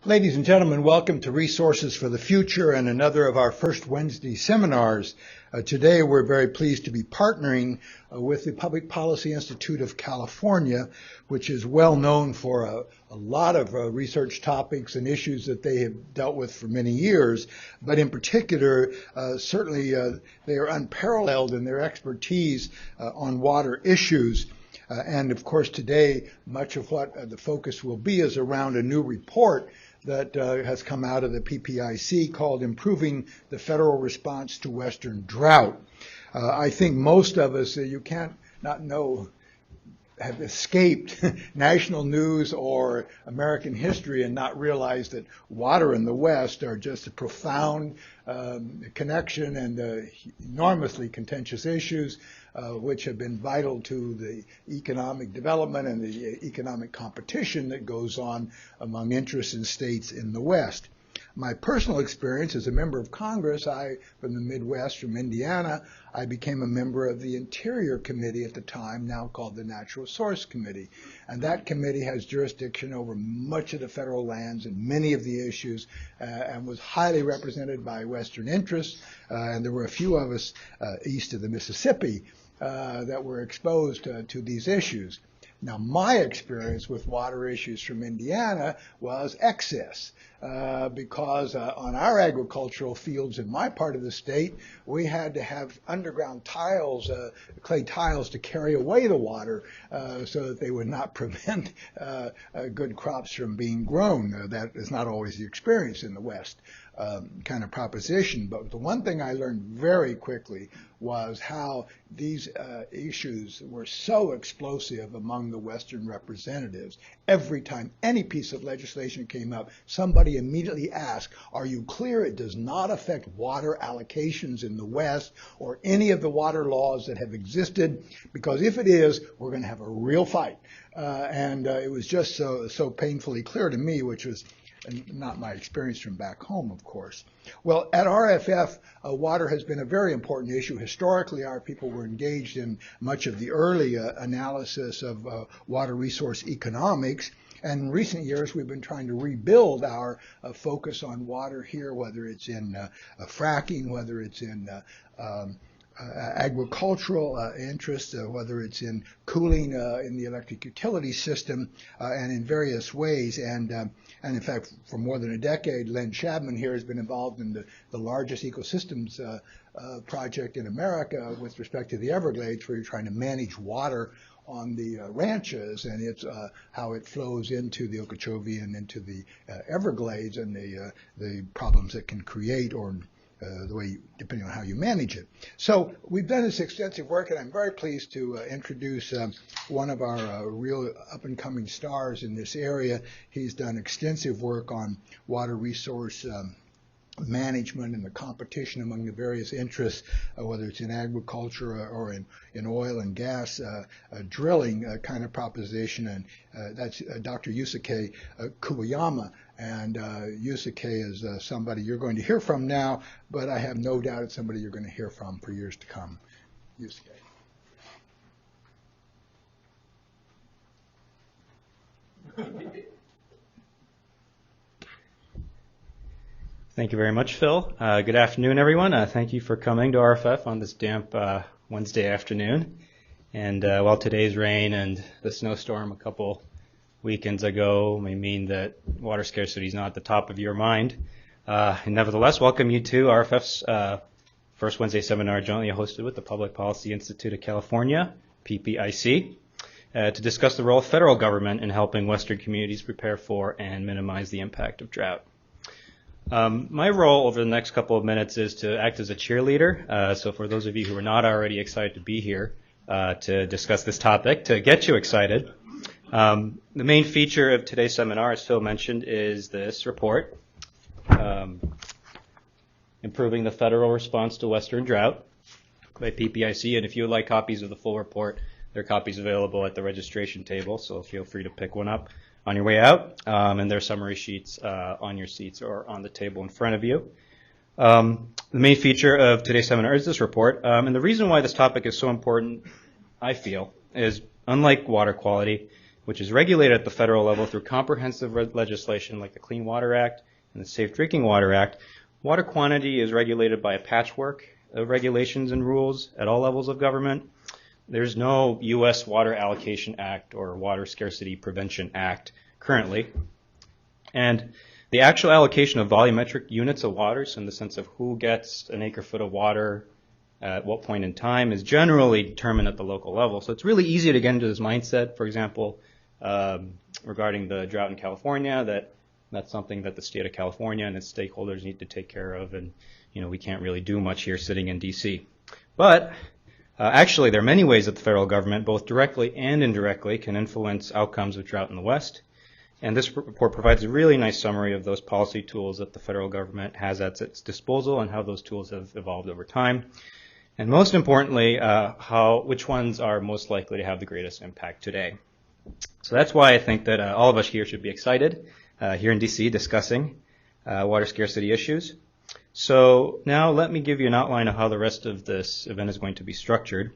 Ladies and gentlemen, welcome to Resources for the Future and another of our first Wednesday seminars. Today we're very pleased to be partnering with the Public Policy Institute of California, which is well known for a lot of research topics and issues that they have dealt with for many years. But in particular, certainly they are unparalleled in their expertise on water issues. And of course today, much of what the focus will be is around a new report that has come out of the PPIC called Improving the Federal Response to Western Drought. I think most of us, you can't not know, have escaped national news or American history and not realize that water in the West are just a profound connection and enormously contentious issues which have been vital to the economic development and the economic competition that goes on among interests and states in the West. My personal experience as a member of Congress, from the Midwest, from Indiana, I became a member of the Interior Committee at the time, now called the Natural Resource Committee. And that committee has jurisdiction over much of the federal lands and many of the issues and was highly represented by Western interests. And there were a few of us east of the Mississippi that were exposed to these issues. Now, my experience with water issues from Indiana was excess because on our agricultural fields in my part of the state, we had to have underground tiles, clay tiles, to carry away the water so that they would not prevent good crops from being grown. That is not always the experience in the West. Kind of proposition, but the one thing I learned very quickly was how these issues were so explosive among the Western representatives. Every time any piece of legislation came up, somebody immediately asked, are you clear it does not affect water allocations in the West or any of the water laws that have existed? Because if it is, we're going to have a real fight. And it was just so painfully clear to me, which was not my experience from back home, of course. Well, at RFF, water has been a very important issue. Historically, our people were engaged in much of the early analysis of water resource economics. And in recent years, we've been trying to rebuild our focus on water here, whether it's in fracking, whether it's in agricultural interests, whether it's in cooling in the electric utility system, and in various ways. And in fact, for more than a decade, Len Shabman here has been involved in the largest ecosystems project in America with respect to the Everglades, where you're trying to manage water on the ranches, and it's how it flows into the Okeechobee and into the Everglades, and the problems it can create, or the way, depending on how you manage it. So we've done this extensive work, and I'm very pleased to introduce one of our real up-and-coming stars in this area. He's done extensive work on water resource management and the competition among the various interests, whether it's in agriculture or in oil and gas drilling kind of proposition, and that's Dr. Yusuke Kuwayama. And Yusuke is somebody you're going to hear from now, but I have no doubt it's somebody you're going to hear from for years to come. Yusuke. Thank you very much, Phil. Good afternoon, everyone. Thank you for coming to RFF on this damp Wednesday afternoon. And while today's rain and the snowstorm a couple weekends ago may mean that water scarcity is not at the top of your mind, and nevertheless, welcome you to RFF's first Wednesday seminar jointly hosted with the Public Policy Institute of California, PPIC, to discuss the role of federal government in helping Western communities prepare for and minimize the impact of drought. My role over the next couple of minutes is to act as a cheerleader. So for those of you who are not already excited to be here to discuss this topic, to get you excited, the main feature of today's seminar, as Phil mentioned, is this report, Improving the Federal Response to Western Drought by PPIC. And if you would like copies of the full report, there are copies available at the registration table, so feel free to pick one up on your way out, and there are summary sheets on your seats or on the table in front of you. The main feature of today's seminar is this report, and the reason why this topic is so important, I feel, is unlike water quality, which is regulated at the federal level through comprehensive legislation like the Clean Water Act and the Safe Drinking Water Act, water quantity is regulated by a patchwork of regulations and rules at all levels of government. There's no U.S. Water Allocation Act or Water Scarcity Prevention Act currently. And the actual allocation of volumetric units of water, so in the sense of who gets an acre foot of water at what point in time, is generally determined at the local level. So it's really easy to get into this mindset, for example, regarding the drought in California, that's something that the state of California and its stakeholders need to take care of, and we can't really do much here sitting in D.C. But actually, there are many ways that the federal government, both directly and indirectly, can influence outcomes of drought in the West. And this report provides a really nice summary of those policy tools that the federal government has at its disposal and how those tools have evolved over time. And most importantly, which ones are most likely to have the greatest impact today. So that's why I think that all of us here should be excited here in D.C. discussing water scarcity issues. So now let me give you an outline of how the rest of this event is going to be structured.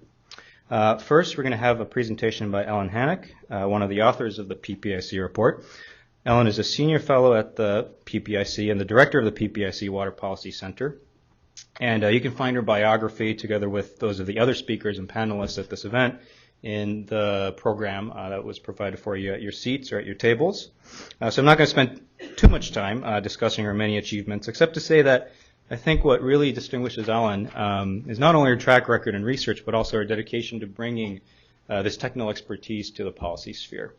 First, we're going to have a presentation by Ellen Hanak, one of the authors of the PPIC report. Ellen is a senior fellow at the PPIC and the director of the PPIC Water Policy Center. And you can find her biography together with those of the other speakers and panelists at this event in the program that was provided for you at your seats or at your tables. So I'm not going to spend too much time discussing her many achievements, except to say that I think what really distinguishes Ellen is not only her track record in research, but also her dedication to bringing this technical expertise to the policy sphere.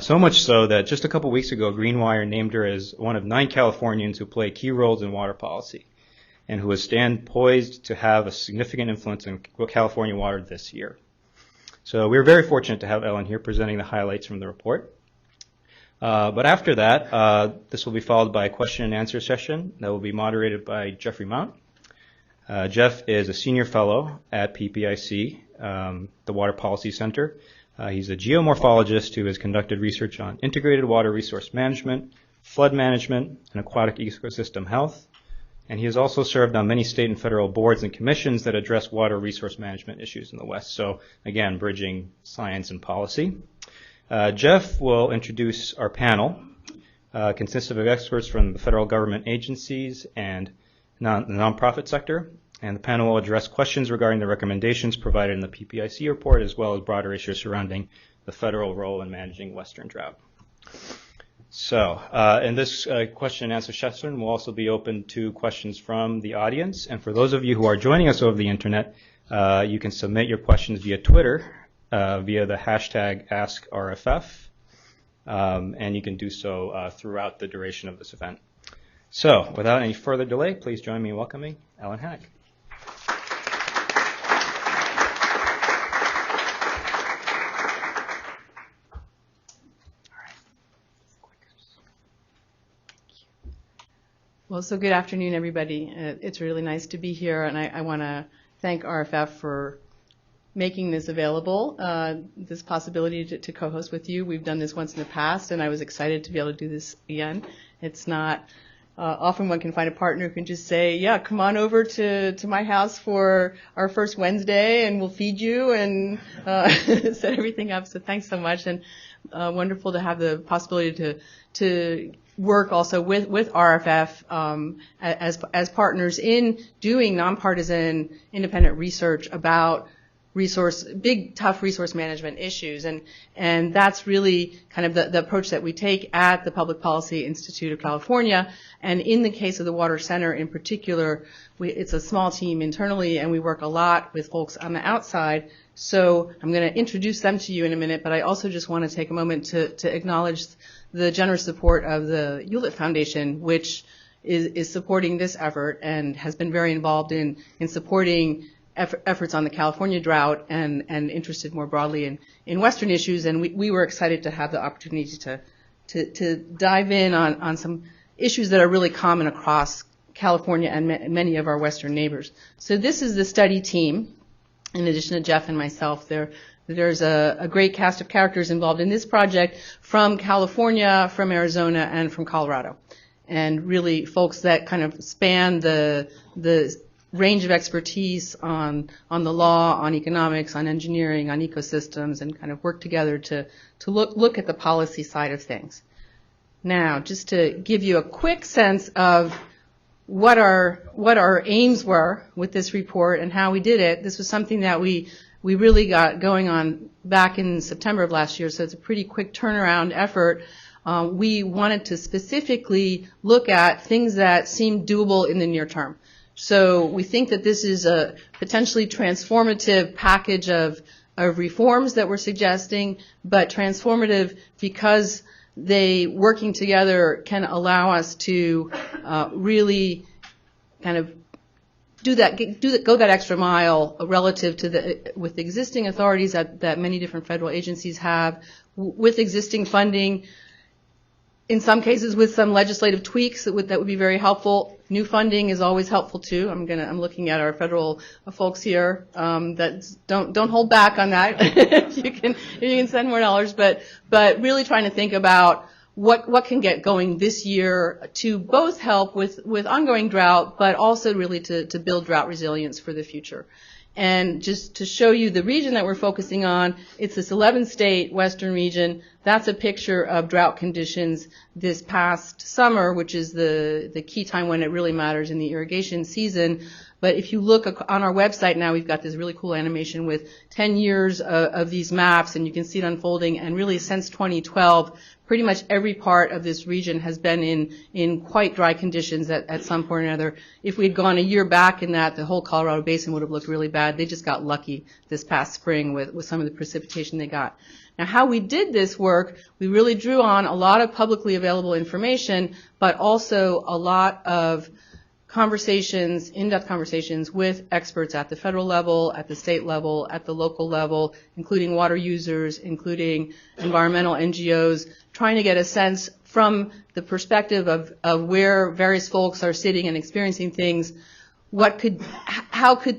So much so that just a couple weeks ago, Greenwire named her as one of 9 Californians who play key roles in water policy and who will stand poised to have a significant influence in California water this year. So we're very fortunate to have Ellen here presenting the highlights from the report. But after that, this will be followed by a question and answer session that will be moderated by Jeffrey Mount. Jeff is a senior fellow at PPIC, the Water Policy Center. He's a geomorphologist who has conducted research on integrated water resource management, flood management, and aquatic ecosystem health. And he has also served on many state and federal boards and commissions that address water resource management issues in the West. So again, bridging science and policy. Jeff will introduce our panel, consisting of experts from the federal government agencies and the nonprofit sector. And the panel will address questions regarding the recommendations provided in the PPIC report, as well as broader issues surrounding the federal role in managing Western drought. So, in this question and answer session, we'll also be open to questions from the audience. And for those of you who are joining us over the internet, you can submit your questions via Twitter, via the hashtag AskRFF, and you can do so throughout the duration of this event. So, without any further delay, please join me in welcoming Ellen Hanak. Well, so good afternoon, everybody. It's really nice to be here, and I want to thank RFF for making this available, this possibility to co-host with you. We've done this once in the past, and I was excited to be able to do this again. It's not often one can find a partner who can just say, yeah, come on over to my house for our first Wednesday, and we'll feed you and set everything up. So thanks so much, and wonderful to have the possibility to work also with RFF as partners in doing nonpartisan independent research about big tough resource management issues, and that's really kind of the approach that we take at the Public Policy Institute of California. And in the case of the Water Center in particular, it's a small team internally, and we work a lot with folks on the outside. So I'm going to introduce them to you in a minute, but I also just want to take a moment to acknowledge the generous support of the Hewlett Foundation, which is supporting this effort and has been very involved in supporting efforts on the California drought and interested more broadly in Western issues. And we were excited to have the opportunity to dive in on some issues that are really common across California and many of our Western neighbors. So this is the study team. In addition to Jeff and myself, there's a great cast of characters involved in this project from California, from Arizona, and from Colorado. And really folks that kind of span the range of expertise on the law, on economics, on engineering, on ecosystems, and kind of work together to look at the policy side of things. Now, just to give you a quick sense of what our aims were with this report and how we did it, this was something that we really got going on back in September of last year, so it's a pretty quick turnaround effort. We wanted to specifically look at things that seem doable in the near term. So we think that this is a potentially transformative package of reforms that we're suggesting, but transformative because they, working together, can allow us to really kind of go that extra mile relative to with existing authorities that many different federal agencies have, with existing funding, in some cases with some legislative tweaks that would be very helpful. New funding is always helpful too. I'm looking at our federal folks here that don't hold back on that. if you can send more dollars, but really trying to think about what can get going this year to both help with ongoing drought, but also really to build drought resilience for the future. And just to show you the region that we're focusing on, it's this 11-state western region. That's a picture of drought conditions this past summer, which is the key time when it really matters in the irrigation season. But if you look on our website now, we've got this really cool animation with 10 years of these maps, and you can see it unfolding. And really, since 2012, pretty much every part of this region has been in quite dry conditions at some point or another. If we had gone a year back in that, the whole Colorado Basin would have looked really bad. They just got lucky this past spring with some of the precipitation they got. Now, how we did this work, we really drew on a lot of publicly available information, but also a lot of conversations, in-depth conversations with experts at the federal level, at the state level, at the local level, including water users, including environmental NGOs, trying to get a sense from the perspective of where various folks are sitting and experiencing things, how could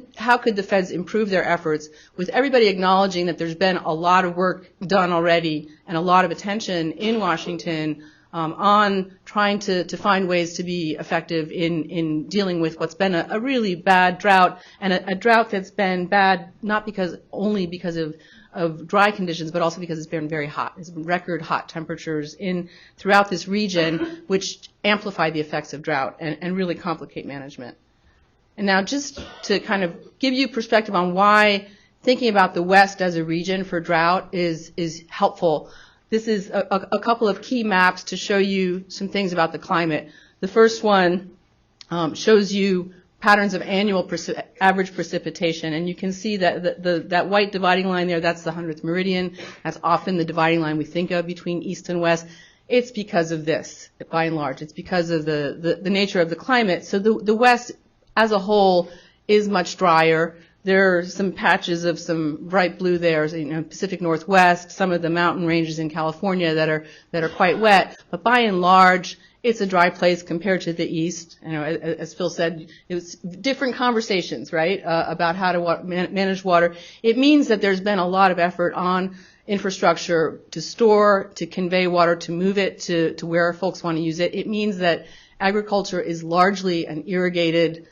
the feds improve their efforts, with everybody acknowledging that there's been a lot of work done already and a lot of attention in Washington on trying to find ways to be effective in dealing with what's been a really bad drought, and a drought that's been bad not only because of dry conditions, but also because it's been very hot. It's been record hot temperatures throughout this region, which amplify the effects of drought and really complicate management. And now, just to kind of give you perspective on why thinking about the West as a region for drought is helpful, this is a couple of key maps to show you some things about the climate. The first one shows you patterns of annual average precipitation, and you can see that that white dividing line there, that's the 100th meridian. That's often the dividing line we think of between east and west. It's because of this, by and large. It's because of the nature of the climate. So the West as a whole is much drier. There are some patches of some bright blue there, Pacific Northwest, some of the mountain ranges in California that are quite wet. But by and large, it's a dry place compared to the East. As Phil said, it was different conversations, right, about how to manage water. It means that there's been a lot of effort on infrastructure to store, to convey water, to move it to where folks want to use it. It means that agriculture is largely an irrigated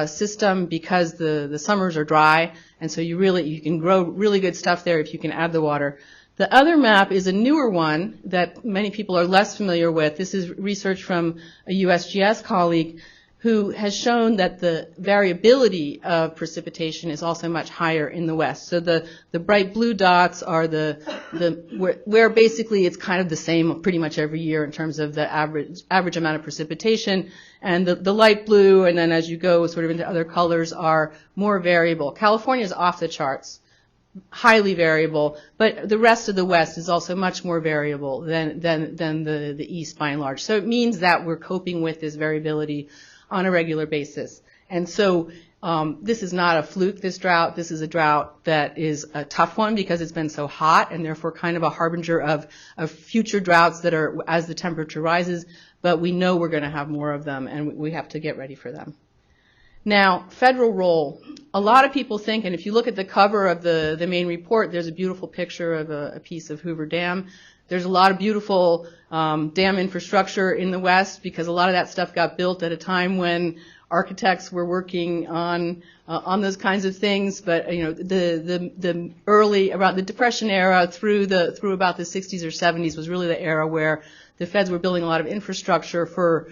system because the summers are dry, and so you can grow really good stuff there if you can add the water. The other map is a newer one that many people are less familiar with. This is research from a USGS colleague who has shown that the variability of precipitation is also much higher in the West. So the bright blue dots are where basically it's kind of the same pretty much every year in terms of the average amount of precipitation, and the light blue, and then as you go sort of into other colors, are more variable. California is off the charts, highly variable, but the rest of the West is also much more variable than the East by and large. So it means that we're coping with this variability on a regular basis. And so this is not a fluke, this drought. This is a drought that is a tough one because it's been so hot, and therefore kind of a harbinger of future droughts that are as the temperature rises. But we know we're going to have more of them, and we have to get ready for them. Now, federal role. A lot of people think, and if you look at the cover of the main report, there's a beautiful picture of a piece of Hoover Dam. There's a lot of beautiful dam infrastructure in the West because a lot of that stuff got built at a time when architects were working on those kinds of things, but the early, around the Depression era through about the 60s or 70s was really the era where the feds were building a lot of infrastructure for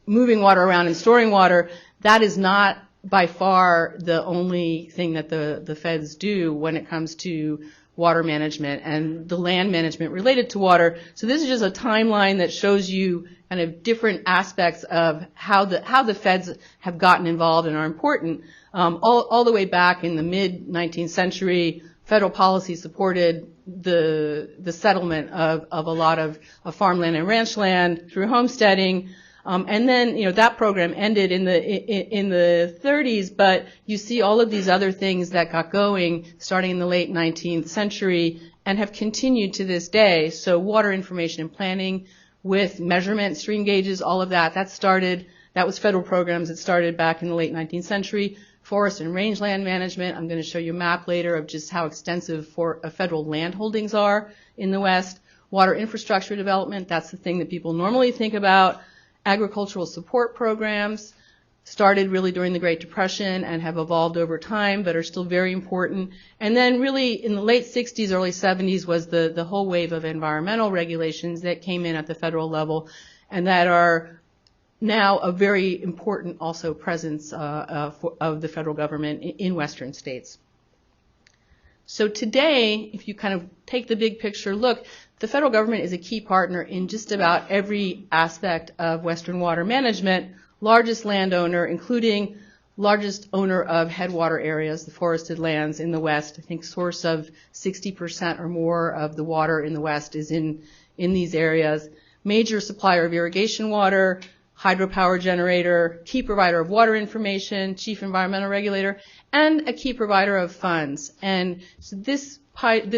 moving water around and storing water. That is not by far the only thing that the feds do when it comes to water management and the land management related to water. So this is just a timeline that shows you kind of different aspects of how the feds have gotten involved and are important. All the way back in the mid-19th century, federal policy supported the settlement of a lot of farmland and ranch land through homesteading. And then, that program ended in the 30s, but you see all of these other things that got going starting in the late 19th century and have continued to this day. So water information and planning with measurement, stream gauges, all of that was federal programs that started back in the late 19th century. Forest and rangeland management, I'm going to show you a map later of just how extensive federal land holdings are in the West. Water infrastructure development, that's the thing that people normally think about. Agricultural support programs started really during the Great Depression and have evolved over time, but are still very important. And then really in the late 60s, early 70s was the whole wave of environmental regulations that came in at the federal level and that are now a very important also presence of the federal government in Western states. So today, if you kind of take the big picture look, the federal government is a key partner in just about every aspect of Western water management, largest landowner, including largest owner of headwater areas, the forested lands in the West. I think source of 60% or more of the water in the West is in these areas. Major supplier of irrigation water, hydropower generator, key provider of water information, chief environmental regulator, and a key provider of funds. And so this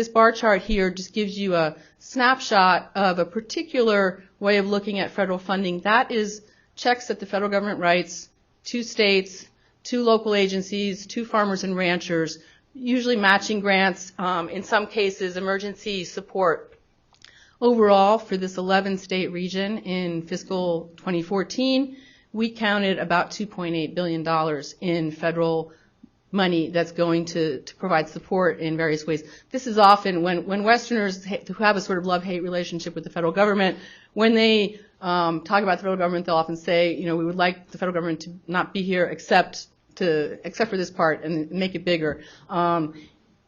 bar chart here just gives you a snapshot of a particular way of looking at federal funding. That is checks that the federal government writes to states, to local agencies, to farmers and ranchers, usually matching grants, in some cases emergency support. Overall, for this 11-state region in fiscal 2014, we counted about $2.8 billion in federal money that's going to provide support in various ways. This is often when Westerners who have a sort of love-hate relationship with the federal government, when they talk about the federal government, they'll often say, we would like the federal government to not be here except for this part and make it bigger.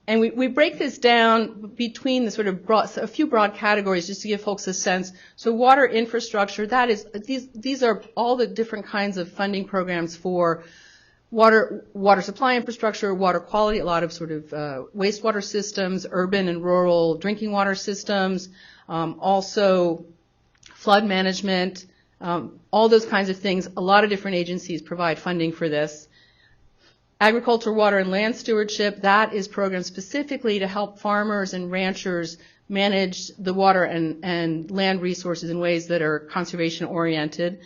And we break this down between the sort of a few broad categories just to give folks a sense. So water infrastructure, that is, these are all the different kinds of funding programs for water supply infrastructure, water quality, a lot of sort of wastewater systems, urban and rural drinking water systems, also flood management, all those kinds of things. A lot of different agencies provide funding for this. Agriculture, water, and land stewardship, that is programmed specifically to help farmers and ranchers manage the water and land resources in ways that are conservation oriented.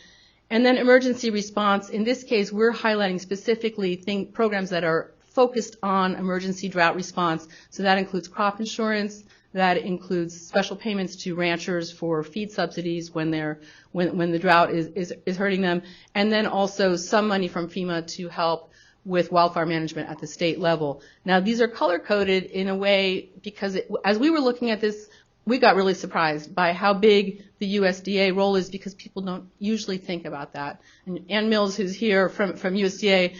And then emergency response, in this case, we're highlighting specifically programs that are focused on emergency drought response. So that includes crop insurance, that includes special payments to ranchers for feed subsidies when the drought is hurting them, and then also some money from FEMA to help with wildfire management at the state level. Now, these are color-coded in a way because as we were looking at this, we got really surprised by how big the USDA role is because people don't usually think about that. And Ann Mills, who's here from USDA,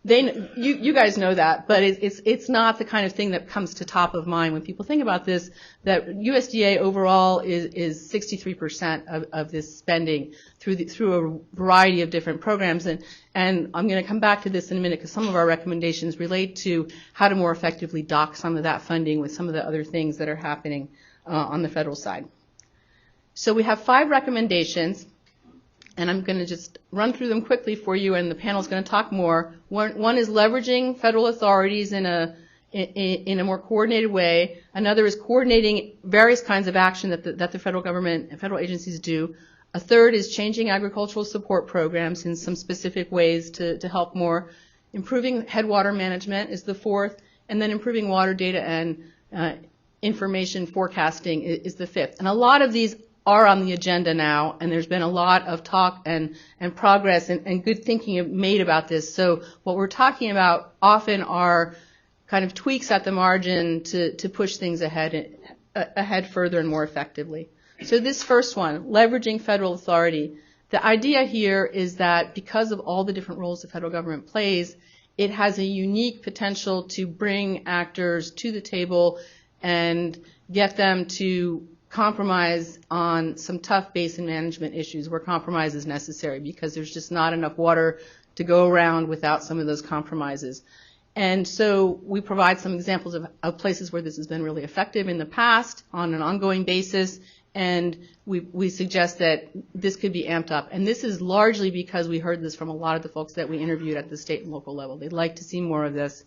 you guys know that, but it's not the kind of thing that comes to top of mind when people think about this, that USDA overall is 63% of this spending through a variety of different programs. And I'm going to come back to this in a minute because some of our recommendations relate to how to more effectively dock some of that funding with some of the other things that are happening on the federal side. So we have 5 recommendations. And I'm going to just run through them quickly for you, and the panel's going to talk more. One is leveraging federal authorities in a more coordinated way. Another is coordinating various kinds of action that the federal government and federal agencies do. A third is changing agricultural support programs in some specific ways to help more. Improving headwater management is the fourth, and then improving water data and information forecasting is the fifth. And a lot of these are on the agenda now, and there's been a lot of talk and progress and good thinking made about this. So what we're talking about often are kind of tweaks at the margin to push things ahead further and more effectively. So this first one, leveraging federal authority. The idea here is that because of all the different roles the federal government plays, it has a unique potential to bring actors to the table and get them to compromise on some tough basin management issues where compromise is necessary because there's just not enough water to go around without some of those compromises. And so we provide some examples of places where this has been really effective in the past on an ongoing basis, and we suggest that this could be amped up. And this is largely because we heard this from a lot of the folks that we interviewed at the state and local level. They'd like to see more of this.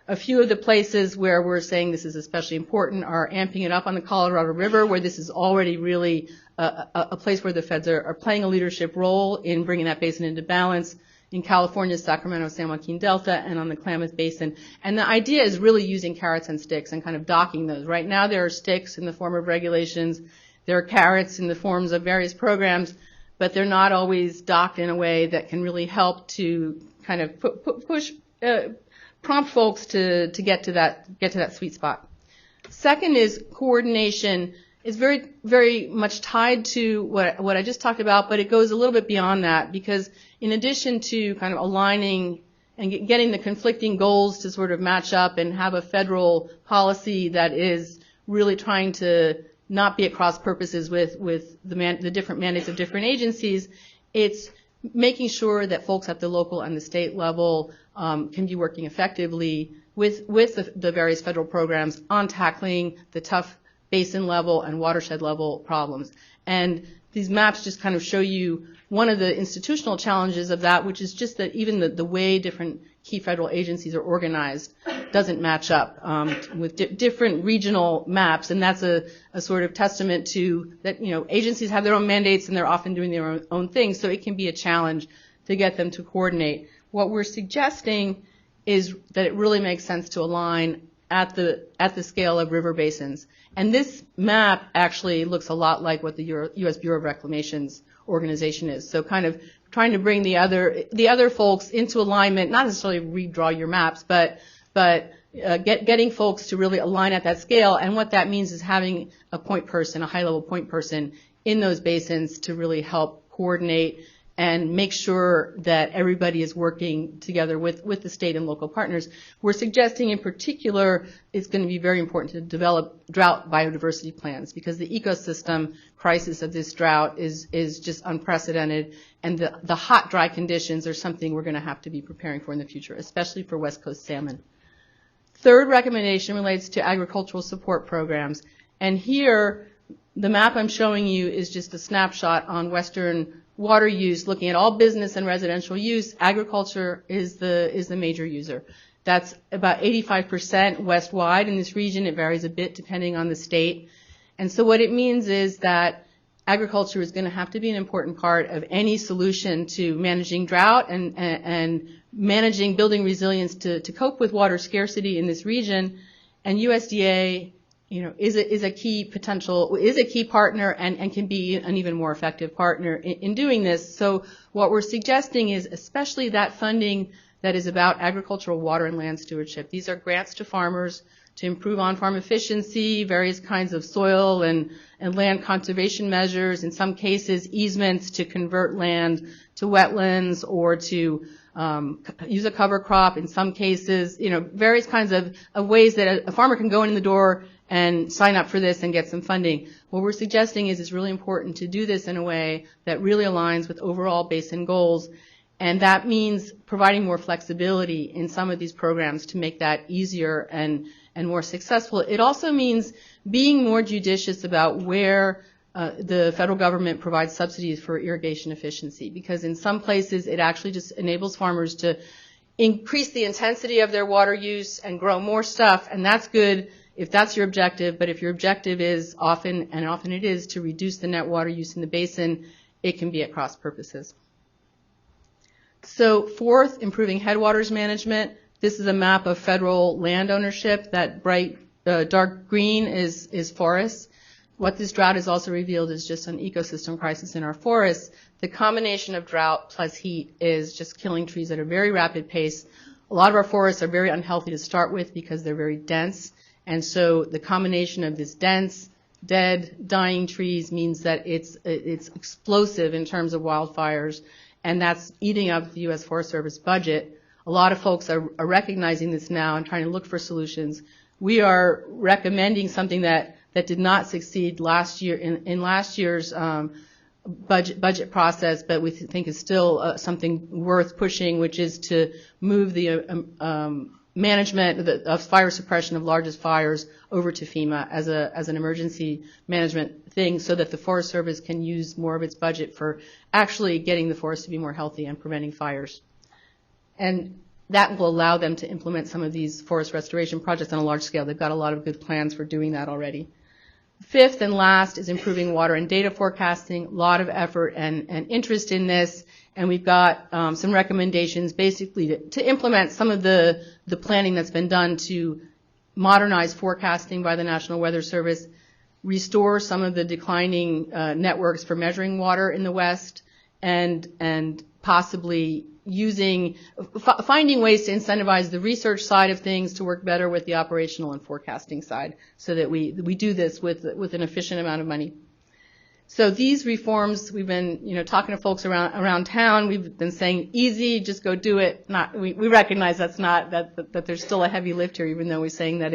A few of the places where we're saying this is especially important are amping it up on the Colorado River, where this is already really a place where the feds are playing a leadership role in bringing that basin into balance. In California's Sacramento, San Joaquin Delta, and on the Klamath Basin. And the idea is really using carrots and sticks and kind of docking those. Right now there are sticks in the form of regulations. There are carrots in the forms of various programs, but they're not always docked in a way that can really help to kind of prompt folks to get to that sweet spot. Second is coordination. Is very, very much tied to what I just talked about, but it goes a little bit beyond that because in addition to kind of aligning and getting the conflicting goals to sort of match up and have a federal policy that is really trying to not be at cross purposes with the different mandates of different agencies, it's making sure that folks at the local and the state level can be working effectively with the various federal programs on tackling the tough basin level and watershed level problems. And these maps just kind of show you one of the institutional challenges of that, which is just that even the way different key federal agencies are organized doesn't match up with different regional maps. And that's a sort of testament to that, agencies have their own mandates and they're often doing their own things. So it can be a challenge to get them to coordinate. What we're suggesting is that it really makes sense to align at the scale of river basins. And this map actually looks a lot like what the U.S. Bureau of Reclamation's organization is. So kind of trying to bring the other folks into alignment, not necessarily redraw your maps, but getting folks to really align at that scale. And what that means is having a point person, a high-level point person in those basins to really help coordinate and make sure that everybody is working together with the state and local partners. We're suggesting in particular it's going to be very important to develop drought biodiversity plans because the ecosystem crisis of this drought is just unprecedented, and the hot, dry conditions are something we're going to have to be preparing for in the future, especially for West Coast salmon. Third recommendation relates to agricultural support programs. And here, the map I'm showing you is just a snapshot on Western water use, looking at all business and residential use. Agriculture is the major user. That's about 85% west-wide in this region. It varies a bit depending on the state. And so what it means is that agriculture is going to have to be an important part of any solution to managing drought and managing, building resilience to cope with water scarcity in this region. And USDA is a key partner and can be an even more effective partner in doing this. So what we're suggesting is especially that funding that is about agricultural water and land stewardship. These are grants to farmers to improve on-farm efficiency, various kinds of soil and land conservation measures, in some cases easements to convert land to wetlands or to use a cover crop, in some cases, various kinds of ways that a farmer can go in the door and sign up for this and get some funding. What we're suggesting is it's really important to do this in a way that really aligns with overall basin goals, and that means providing more flexibility in some of these programs to make that easier and more successful. It also means being more judicious about where the federal government provides subsidies for irrigation efficiency, because in some places it actually just enables farmers to increase the intensity of their water use and grow more stuff, and that's good if that's your objective. But if your objective is often it is, to reduce the net water use in the basin, it can be at cross purposes. So fourth, improving headwaters management. This is a map of federal land ownership. That bright dark green is forests. what this drought has also revealed is just an ecosystem crisis in our forests. The combination of drought plus heat is just killing trees at a very rapid pace. A lot of our forests are very unhealthy to start with because they're very dense. And so the combination of this dense, dead, dying trees means that it's explosive in terms of wildfires, and that's eating up the U.S. Forest Service budget. A lot of folks are recognizing this now and trying to look for solutions. We are recommending something that did not succeed last year in last year's budget process, but we think is still something worth pushing, which is to move the management of fire suppression of largest fires over to FEMA as an emergency management thing, so that the Forest Service can use more of its budget for actually getting the forest to be more healthy and preventing fires. And that will allow them to implement some of these forest restoration projects on a large scale. They've got a lot of good plans for doing that already. Fifth and last is improving water and data forecasting. A lot of effort and interest in this, and we've got some recommendations basically to implement some of the planning that's been done to modernize forecasting by the National Weather Service, restore some of the declining networks for measuring water in the West, and possibly finding ways to incentivize the research side of things to work better with the operational and forecasting side, so that we do this with an efficient amount of money. So these reforms, we've been talking to folks around town. We've been saying easy, just go do it. We recognize that there's still a heavy lift here, even though we're saying that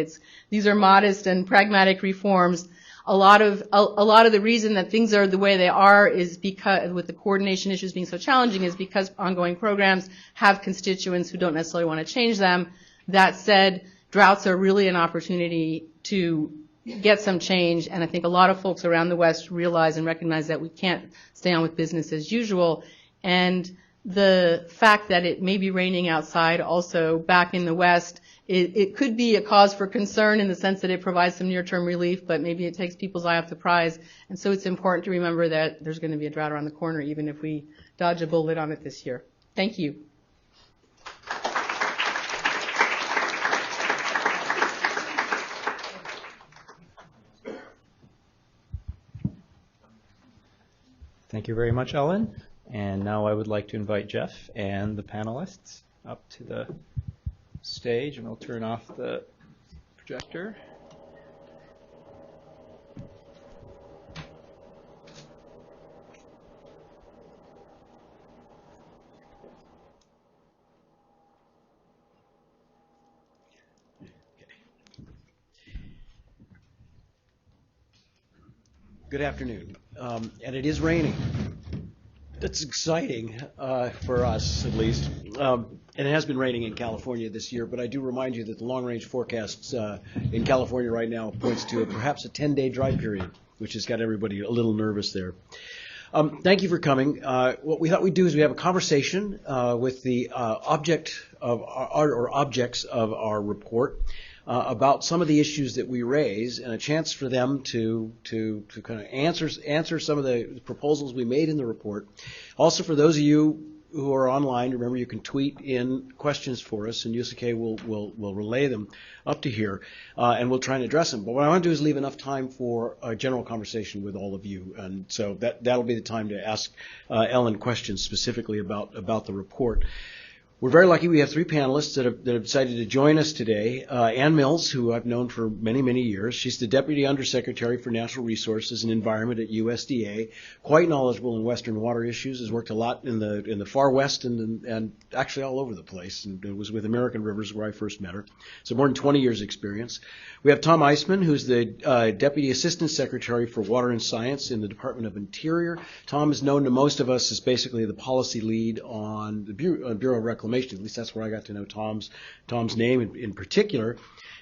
these are modest and pragmatic reforms. A lot of the reason that things are the way they are is because, with the coordination issues being so challenging, is because ongoing programs have constituents who don't necessarily want to change them. That said, droughts are really an opportunity to get some change, and I think a lot of folks around the West realize and recognize that we can't stay on with business as usual. And the fact that it may be raining outside also back in the West, it could be a cause for concern in the sense that it provides some near-term relief, but maybe it takes people's eye off the prize. And so it's important to remember that there's going to be a drought around the corner, even if we dodge a bullet on it this year. Thank you. Thank you very much, Ellen. And now I would like to invite Jeff and the panelists up to the stage, and we'll turn off the projector. Good afternoon. And it is raining. That's exciting for us, at least. And it has been raining in California this year, but I do remind you that the long-range forecasts in California right now points to perhaps a 10-day dry period, which has got everybody a little nervous there. Thank you for coming. What we thought we'd do is we have a conversation with the objects of our report about some of the issues that we raise, and a chance for them to kind of answer some of the proposals we made in the report. Also, for those of you who are online, remember you can tweet in questions for us, and Yusuke will relay them up to here, and we'll try and address them. But what I want to do is leave enough time for a general conversation with all of you, and so that'll be the time to ask Ellen questions specifically about the report. We're very lucky we have three panelists that have decided to join us today. Ann Mills, who I've known for many, many years. She's the Deputy Undersecretary for Natural Resources and Environment at USDA, quite knowledgeable in Western water issues, has worked a lot in the far West and actually all over the place, and it was with American Rivers where I first met her. So more than 20 years experience. We have Tom Eisman, who's the Deputy Assistant Secretary for Water and Science in the Department of Interior. Tom is known to most of us as basically the policy lead on the Bureau of Reclamation. At least that's where I got to know Tom's name in particular.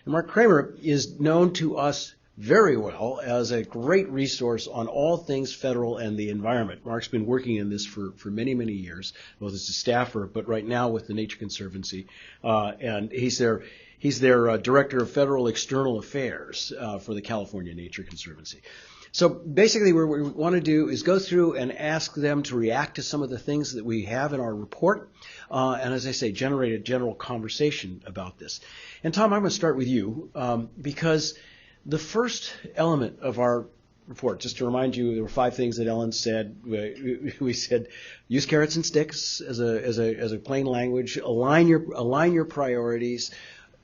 And Mark Kramer is known to us very well as a great resource on all things federal and the environment. Mark's been working in this for many, many years, both as a staffer, but right now with the Nature Conservancy. And he's their Director of Federal External Affairs for the California Nature Conservancy. So basically what we want to do is go through and ask them to react to some of the things that we have in our report, and as I say, generate a general conversation about this. And Tom, I'm going to start with you, because the first element of our report. Just to remind you, there were 5 things that Ellen said. We said, use carrots and sticks as a plain language. Align your priorities.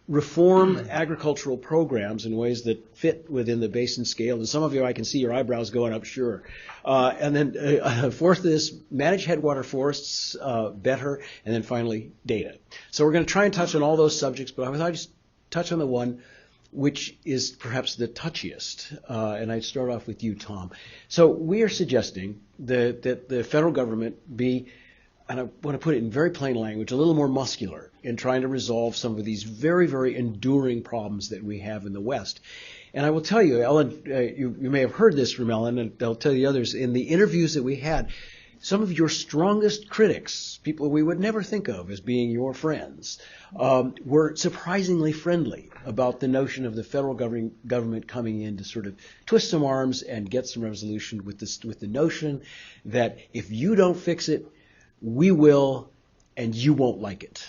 Reform agricultural programs in ways that fit within the basin scale. And some of you, I can see your eyebrows going up, sure. And then fourth is manage headwater forests better. And then finally, data. So we're going to try and touch on all those subjects, but I just touch on the one which is perhaps the touchiest. And I'd start off with you, Tom. So we are suggesting that the federal government be, and I want to put it in very plain language, a little more muscular in trying to resolve some of these very, very enduring problems that we have in the West. And I will tell you, Ellen, you may have heard this from Ellen, and I'll tell the others, in the interviews that we had, some of your strongest critics, people we would never think of as being your friends, were surprisingly friendly about the notion of the federal government coming in to sort of twist some arms and get some resolution with the notion that if you don't fix it, we will, and you won't like it.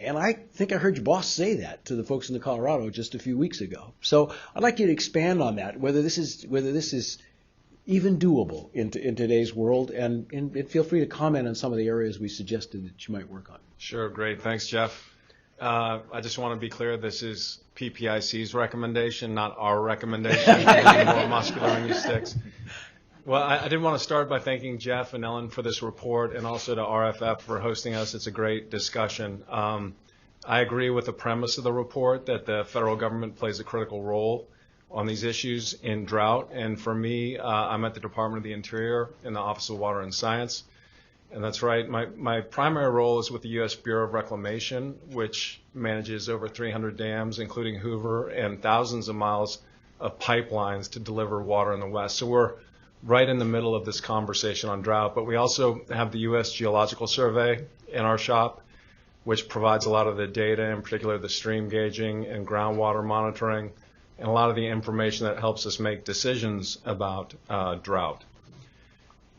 And I think I heard your boss say that to the folks in the Colorado just a few weeks ago. So I'd like you to expand on that, whether this is even doable in today's world, and feel free to comment on some of the areas we suggested that you might work on. Sure, great. Thanks, Jeff. I just want to be clear, this is PPIC's recommendation, not our recommendation. More muscular on use sticks. Well, I did want to start by thanking Jeff and Ellen for this report, and also to RFF for hosting us. It's a great discussion. I agree with the premise of the report that the federal government plays a critical role on these issues in drought. And for me, I'm at the Department of the Interior in the Office of Water and Science. And that's right. My primary role is with the U.S. Bureau of Reclamation, which manages over 300 dams, including Hoover, and thousands of miles of pipelines to deliver water in the West. So we're right in the middle of this conversation on drought. But we also have the U.S. Geological Survey in our shop, which provides a lot of the data, in particular the stream gauging and groundwater monitoring, and a lot of the information that helps us make decisions about drought.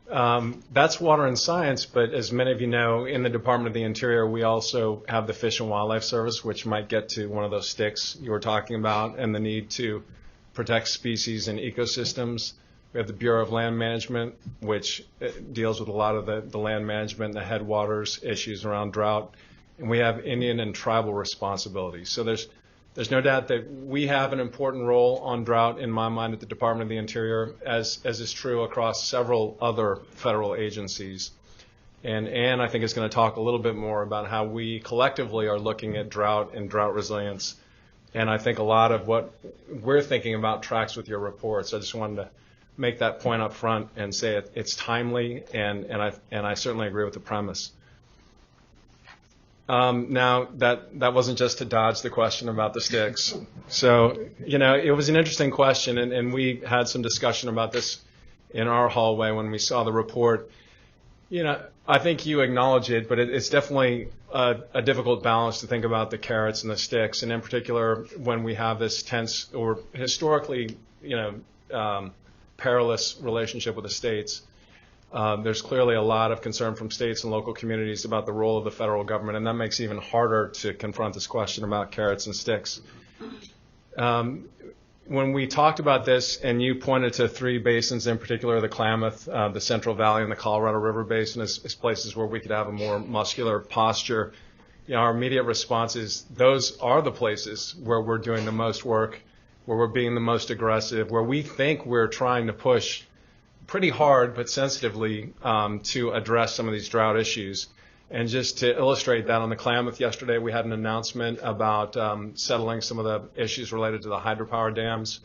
That's water and science, but as many of you know, in the Department of the Interior, we also have the Fish and Wildlife Service, which might get to one of those sticks you were talking about, and the need to protect species and ecosystems. We have the Bureau of Land Management, which deals with a lot of the land management, the headwaters issues around drought. And we have Indian and tribal responsibilities. So there's no doubt that we have an important role on drought, in my mind, at the Department of the Interior, as is true across several other federal agencies. And Ann, I think, is going to talk a little bit more about how we collectively are looking at drought and drought resilience. And I think a lot of what we're thinking about tracks with your reports. I just wanted to make that point up front and say it's timely, and I certainly agree with the premise. Now, that wasn't just to dodge the question about the sticks. So, it was an interesting question, and we had some discussion about this in our hallway when we saw the report. I think you acknowledge it, but it's definitely a difficult balance to think about the carrots and the sticks, and in particular when we have this tense or historically, perilous relationship with the states. There's clearly a lot of concern from states and local communities about the role of the federal government, and that makes it even harder to confront this question about carrots and sticks. When we talked about this, and you pointed to 3 basins in particular, the Klamath, the Central Valley, and the Colorado River Basin as places where we could have a more muscular posture, our immediate response is those are the places where we're doing the most work, where we're being the most aggressive, where we think we're trying to push pretty hard but sensitively to address some of these drought issues. And just to illustrate that, on the Klamath yesterday, we had an announcement about settling some of the issues related to the hydropower dams.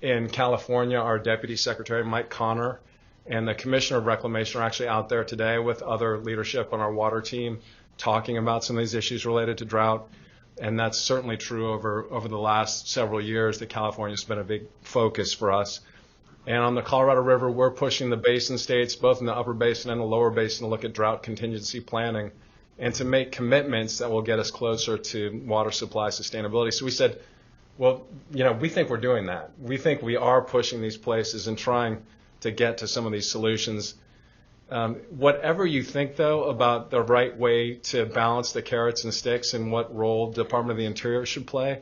In California, our Deputy Secretary, Mike Connor, and the Commissioner of Reclamation are actually out there today with other leadership on our water team talking about some of these issues related to drought. And that's certainly true over the last several years that California's been a big focus for us. And on the Colorado River, we're pushing the basin states, both in the upper basin and the lower basin, to look at drought contingency planning and to make commitments that will get us closer to water supply sustainability. So we said, well, we think we're doing that. We think we are pushing these places and trying to get to some of these solutions. Whatever you think, though, about the right way to balance the carrots and sticks and what role the Department of the Interior should play,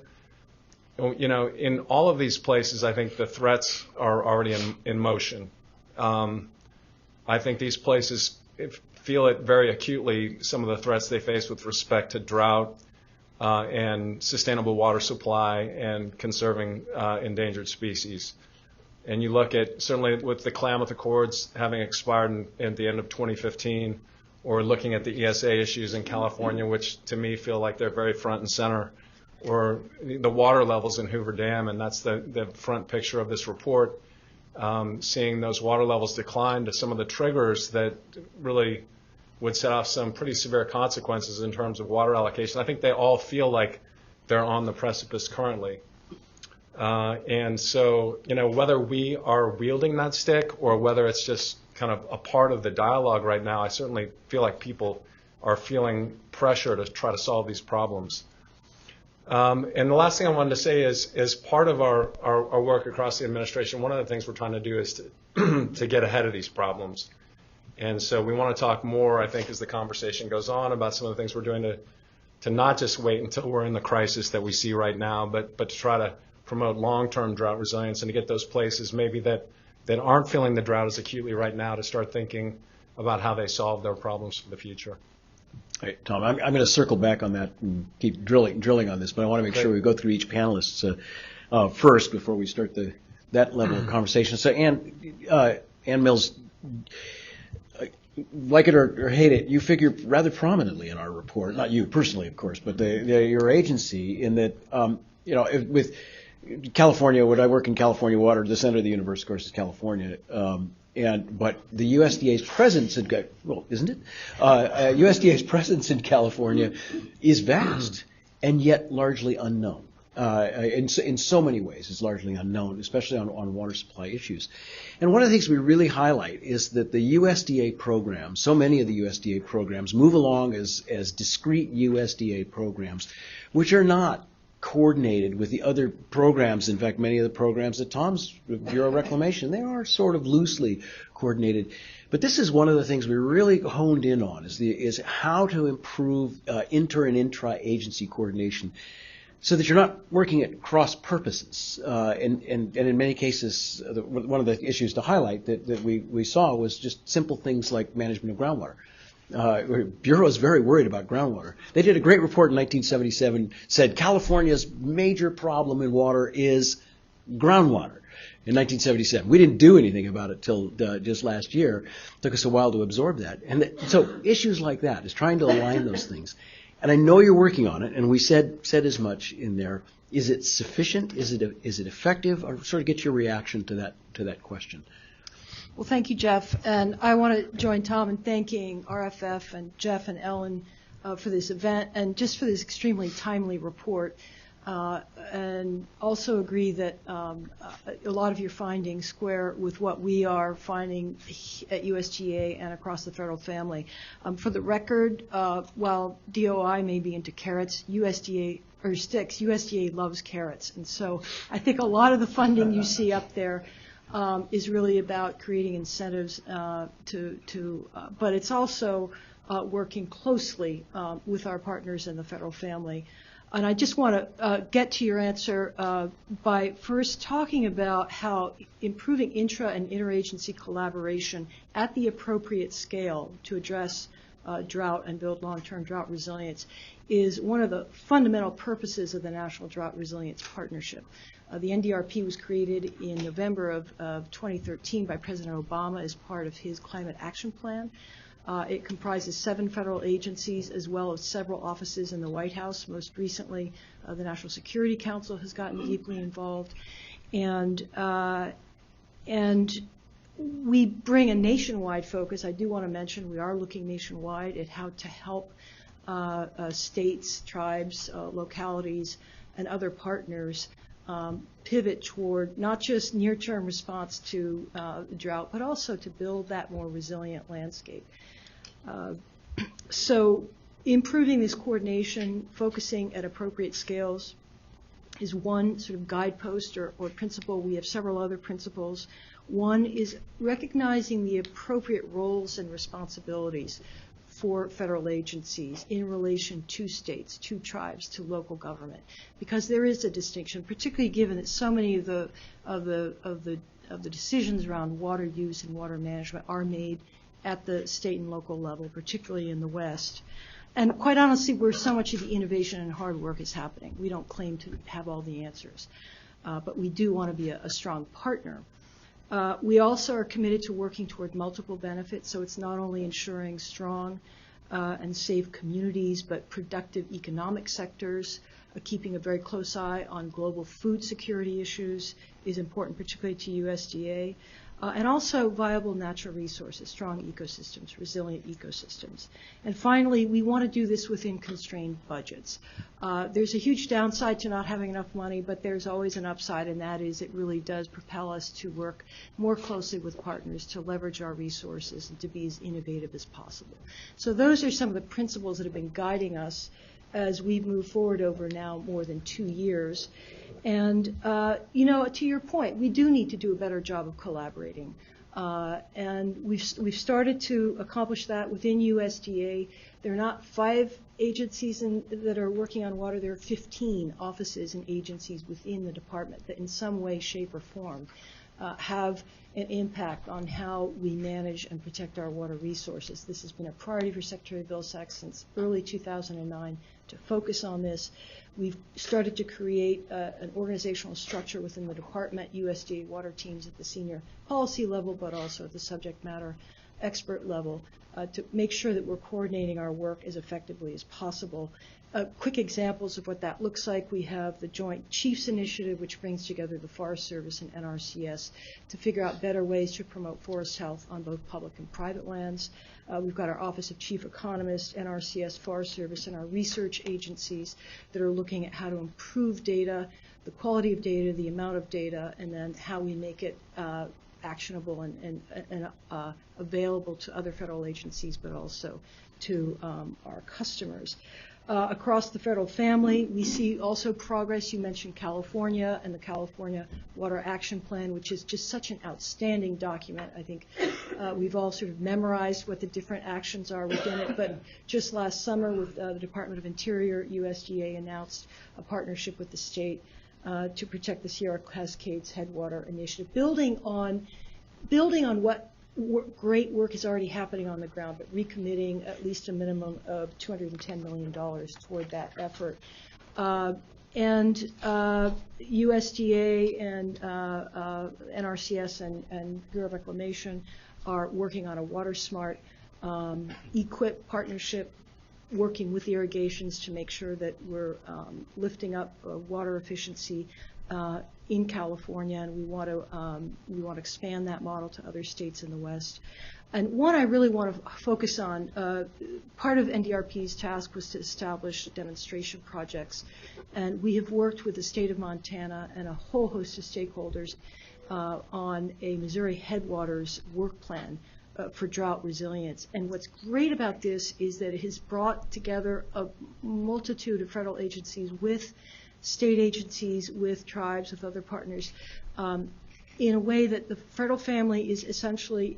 in all of these places, I think the threats are already in motion. I think these places feel it very acutely, some of the threats they face with respect to drought and sustainable water supply and conserving endangered species. And you look at, certainly with the Klamath Accords having expired at the end of 2015, or looking at the ESA issues in California, which to me feel like they're very front and center, or the water levels in Hoover Dam, and that's the front picture of this report, seeing those water levels decline to some of the triggers that really would set off some pretty severe consequences in terms of water allocation. I think they all feel like they're on the precipice currently. And so, whether we are wielding that stick or whether it's just kind of a part of the dialogue right now, I certainly feel like people are feeling pressure to try to solve these problems. And the last thing I wanted to say is, as part of our work across the administration, one of the things we're trying to do is to get ahead of these problems. And so we want to talk more, I think, as the conversation goes on about some of the things we're doing to not just wait until we're in the crisis that we see right now, but to try to promote long-term drought resilience and to get those places maybe that aren't feeling the drought as acutely right now to start thinking about how they solve their problems for the future. Hey, Tom, I'm going to circle back on that and keep drilling on this, but I want to make sure we go through each panelist first before we start that level of conversation. So, Ann Mills, like it or hate it, you figure rather prominently in our report. Not you personally, of course, but your agency. In that, with California, when I work in California Water, the center of the universe, of course, is California. But the USDA's presence isn't it? USDA's presence in California is vast and yet largely unknown. In so many ways, it's largely unknown, especially on water supply issues. And one of the things we really highlight is that the USDA programs, so many of the USDA programs, move along as discrete USDA programs, which are not coordinated with the other programs. In fact, many of the programs at Tom's Bureau of Reclamation, they are sort of loosely coordinated. But this is one of the things we really honed in on, is how to improve inter and intra-agency coordination, so that you're not working at cross purposes. And in many cases, one of the issues to highlight that we saw was just simple things like management of groundwater. Bureau is very worried about groundwater. They did a great report in 1977, said California's major problem in water is groundwater. In 1977, we didn't do anything about it till just last year. It took us a while to absorb that. And so issues like that is trying to align those things. And I know you're working on it, and we said as much in there. Is it sufficient? Is it effective? Or sort of get your reaction to that question. Well, thank you, Jeff. And I want to join Tom in thanking RFF and Jeff and Ellen for this event and just for this extremely timely report. And also agree that a lot of your findings square with what we are finding at USGA and across the federal family. For the record, while DOI may be into carrots, USDA or sticks, USDA loves carrots. And so I think a lot of the funding you see up there is really about creating incentives but it's also working closely with our partners in the federal family. And I just want to get to your answer by first talking about how improving intra and interagency collaboration at the appropriate scale to address drought and build long-term drought resilience is one of the fundamental purposes of the National Drought Resilience Partnership. The NDRP was created in November of 2013 by President Obama as part of his Climate Action Plan. It comprises 7 federal agencies as well as several offices in the White House. Most recently, the National Security Council has gotten deeply involved. And we bring a nationwide focus. I do want to mention we are looking nationwide at how to help states, tribes, localities, and other partners pivot toward not just near-term response to drought, but also to build that more resilient landscape. So improving this coordination, focusing at appropriate scales is one sort of guidepost or principle. We have several other principles. One is recognizing the appropriate roles and responsibilities for federal agencies in relation to states, to tribes, to local government, because there is a distinction, particularly given that so many of the decisions around water use and water management are made at the state and local level, particularly in the West. And quite honestly, where so much of the innovation and hard work is happening. We don't claim to have all the answers, but we do want to be a strong partner. We also are committed to working toward multiple benefits, so it's not only ensuring strong and safe communities, but productive economic sectors. Keeping a very close eye on global food security issues is important, particularly to USDA. And also viable natural resources, strong ecosystems, resilient ecosystems. And finally, we want to do this within constrained budgets. There's a huge downside to not having enough money, but there's always an upside, and that is it really does propel us to work more closely with partners to leverage our resources and to be as innovative as possible. So those are some of the principles that have been guiding us as we've moved forward over now more than 2 years. And, to your point, we do need to do a better job of collaborating. And we've started to accomplish that within USDA. There are not 5 agencies that are working on water. There are 15 offices and agencies within the department that in some way, shape, or form have an impact on how we manage and protect our water resources. This has been a priority for Secretary Vilsack since early 2009 to focus on this. We've started to create an organizational structure within the department, USDA water teams at the senior policy level, but also at the subject matter expert level, to make sure that we're coordinating our work as effectively as possible. Quick examples of what that looks like: we have the Joint Chiefs Initiative, which brings together the Forest Service and NRCS to figure out better ways to promote forest health on both public and private lands. We've got our Office of Chief Economist, NRCS, Forest Service, and our research agencies that are looking at how to improve data, the quality of data, the amount of data, and then how we make it actionable and available to other federal agencies, but also to our customers. Across the federal family, we see also progress. You mentioned California and the California Water Action Plan, which is just such an outstanding document. I think we've all sort of memorized what the different actions are within it. But just last summer with the Department of Interior, USDA announced a partnership with the state to protect the Sierra Cascades Headwater Initiative, building on what great work is already happening on the ground, but recommitting at least a minimum of $210 million toward that effort. And USDA and NRCS and Bureau of Reclamation are working on a Water Smart EQIP partnership, working with the irrigations to make sure that we're lifting up water efficiency in California, and we want to expand that model to other states in the West. And one I really want to focus on, part of NDRP's task was to establish demonstration projects, and we have worked with the state of Montana and a whole host of stakeholders on a Missouri Headwaters work plan for drought resilience. And what's great about this is that it has brought together a multitude of federal agencies with state agencies, with tribes, with other partners, in a way that the federal family is essentially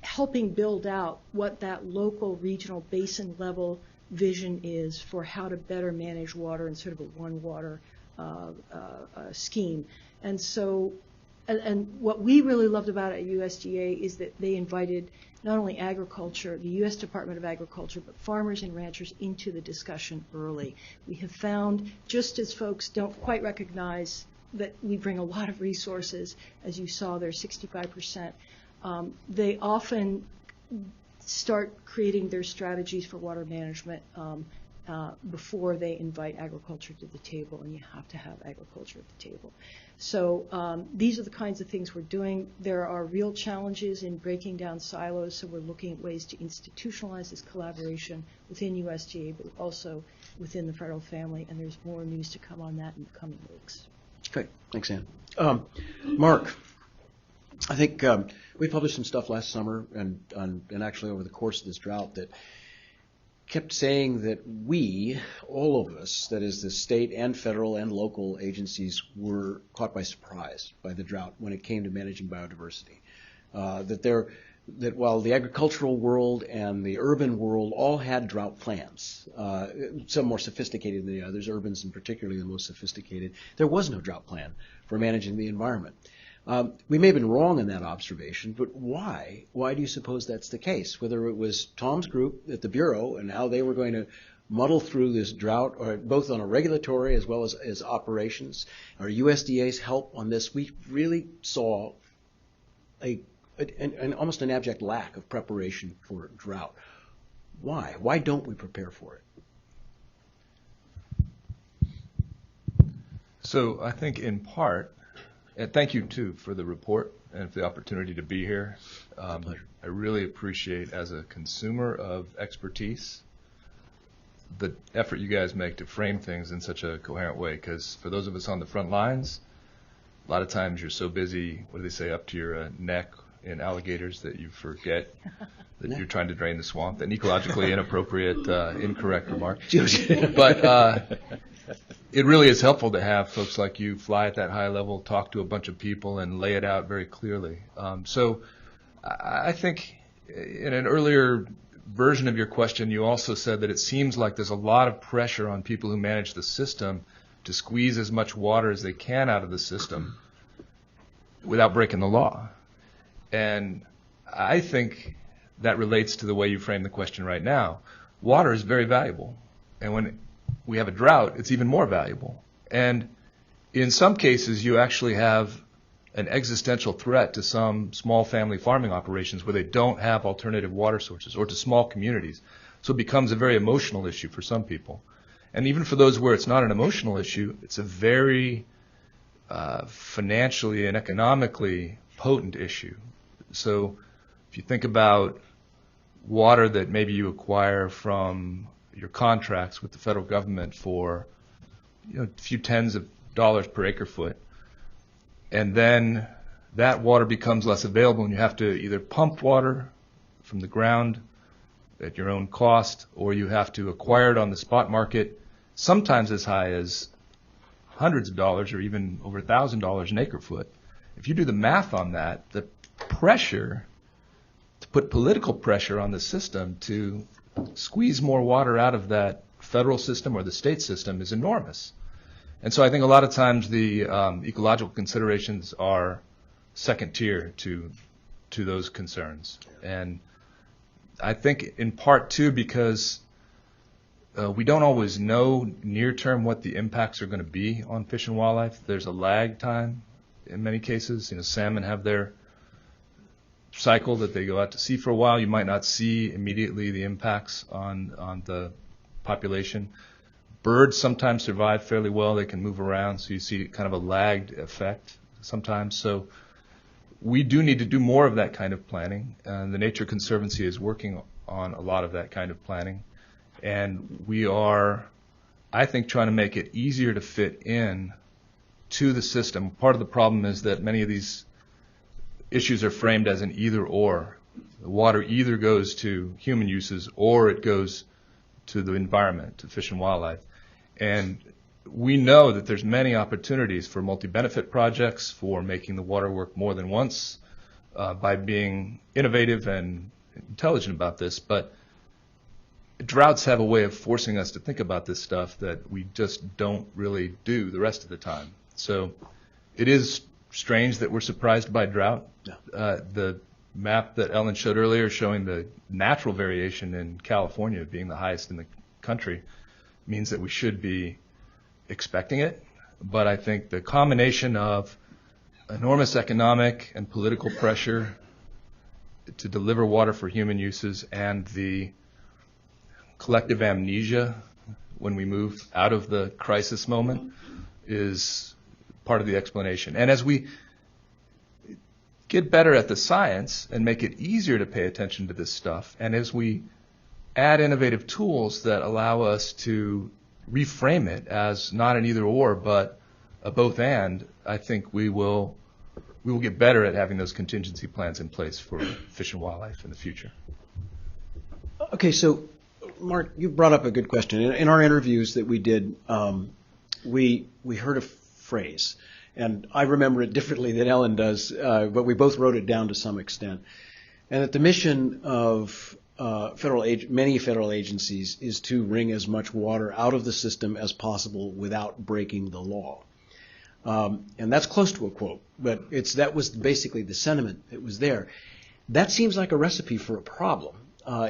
helping build out what that local, regional, basin level vision is for how to better manage water in sort of a one water scheme. And so, and what we really loved about it at USDA is that they invited not only agriculture, the U.S. Department of Agriculture, but farmers and ranchers into the discussion early. We have found, just as folks don't quite recognize that we bring a lot of resources, as you saw there, 65%, they often start creating their strategies for water management before they invite agriculture to the table, and you have to have agriculture at the table. So these are the kinds of things we're doing. There are real challenges in breaking down silos, so we're looking at ways to institutionalize this collaboration within USDA, but also within the federal family, and there's more news to come on that in the coming weeks. Great. Thanks, Ann. Mark, I think we published some stuff last summer and actually over the course of this drought that kept saying that we, all of us, that is the state and federal and local agencies, were caught by surprise by the drought when it came to managing biodiversity. That that while the agricultural world and the urban world all had drought plans, some more sophisticated than the others, urbans in particularly the most sophisticated, there was no drought plan for managing the environment. We may have been wrong in that observation, but why? Why do you suppose that's the case? Whether it was Tom's group at the Bureau and how they were going to muddle through this drought, or both on a regulatory as well as operations, or USDA's help on this, we really saw an almost an abject lack of preparation for drought. Why? Why don't we prepare for it? So I think in part, and thank you too for the report and for the opportunity to be here. I really appreciate, as a consumer of expertise, the effort you guys make to frame things in such a coherent way, because for those of us on the front lines, a lot of times you're so busy, what do they say, up to your neck in alligators that you forget that you're trying to drain the swamp. An ecologically inappropriate, incorrect remark. But it really is helpful to have folks like you fly at that high level, talk to a bunch of people, and lay it out very clearly. So I think in an earlier version of your question, you also said that it seems like there's a lot of pressure on people who manage the system to squeeze as much water as they can out of the system without breaking the law. And I think that relates to the way you frame the question right now. Water is very valuable. And when we have a drought, it's even more valuable. And in some cases, you actually have an existential threat to some small family farming operations where they don't have alternative water sources, or to small communities. So it becomes a very emotional issue for some people. And even for those where it's not an emotional issue, it's a very financially and economically potent issue. So if you think about water that maybe you acquire from your contracts with the federal government for a few tens of dollars per acre foot, and then that water becomes less available and you have to either pump water from the ground at your own cost, or you have to acquire it on the spot market, sometimes as high as hundreds of dollars or even over $1,000 an acre foot. If you do the math on that, the pressure to put political pressure on the system to squeeze more water out of that federal system or the state system is enormous. And so I think a lot of times the ecological considerations are second tier to those concerns. And I think in part too because we don't always know near term what the impacts are going to be on fish and wildlife. There's a lag time in many cases. Salmon have their cycle that they go out to sea for a while. You might not see immediately the impacts on the population. Birds sometimes survive fairly well. They can move around, so you see kind of a lagged effect sometimes. So we do need to do more of that kind of planning. The Nature Conservancy is working on a lot of that kind of planning. And we are, I think, trying to make it easier to fit in to the system. Part of the problem is that many of these issues are framed as an either or. The water either goes to human uses or it goes to the environment, to fish and wildlife. And we know that there's many opportunities for multi-benefit projects, for making the water work more than once, by being innovative and intelligent about this. But droughts have a way of forcing us to think about this stuff that we just don't really do the rest of the time. So it is strange that we're surprised by drought. Yeah. The map that Ellen showed earlier showing the natural variation in California being the highest in the country means that we should be expecting it. But I think the combination of enormous economic and political pressure to deliver water for human uses and the collective amnesia when we move out of the crisis moment is part of the explanation. And as we get better at the science and make it easier to pay attention to this stuff, and as we add innovative tools that allow us to reframe it as not an either or but a both and, I think we will get better at having those contingency plans in place for fish and wildlife in the future. Okay, so Mark, you brought up a good question. In our interviews that we did, we heard a phrase, and I remember it differently than Ellen does, but we both wrote it down to some extent. and that the mission of many federal agencies is to wring as much water out of the system as possible without breaking the law. And that's close to a quote, but that was basically the sentiment that was there. That seems like a recipe for a problem,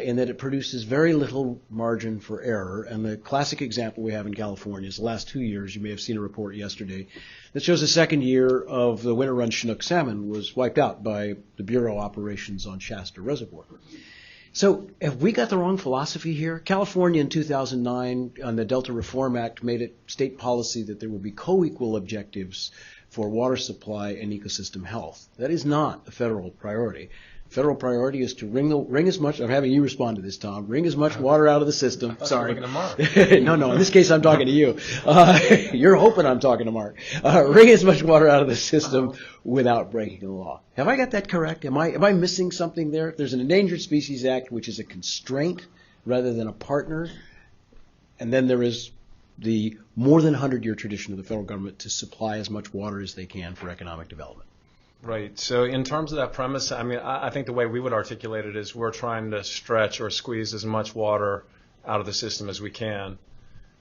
in that it produces very little margin for error. And the classic example we have in California is the last 2 years. You may have seen a report yesterday that shows the second year of the winter run Chinook salmon was wiped out by the Bureau operations on Shasta Reservoir. So have we got the wrong philosophy here? California in 2009 on the Delta Reform Act made it state policy that there would be co-equal objectives for water supply and ecosystem health. That is not a federal priority. Federal priority is to wring as much, I'm having you respond to this, Tom, wring as much water out of the system. Sorry. No, in this case I'm talking to you. You're hoping I'm talking to Mark. Wring as much water out of the system without breaking the law. Have I got that correct? Am I missing something there? There's an Endangered Species Act, which is a constraint rather than a partner. And then there is the more than 100-year tradition of the federal government to supply as much water as they can for economic development. Right. So in terms of that premise, I mean, I think the way we would articulate it is we're trying to stretch or squeeze as much water out of the system as we can.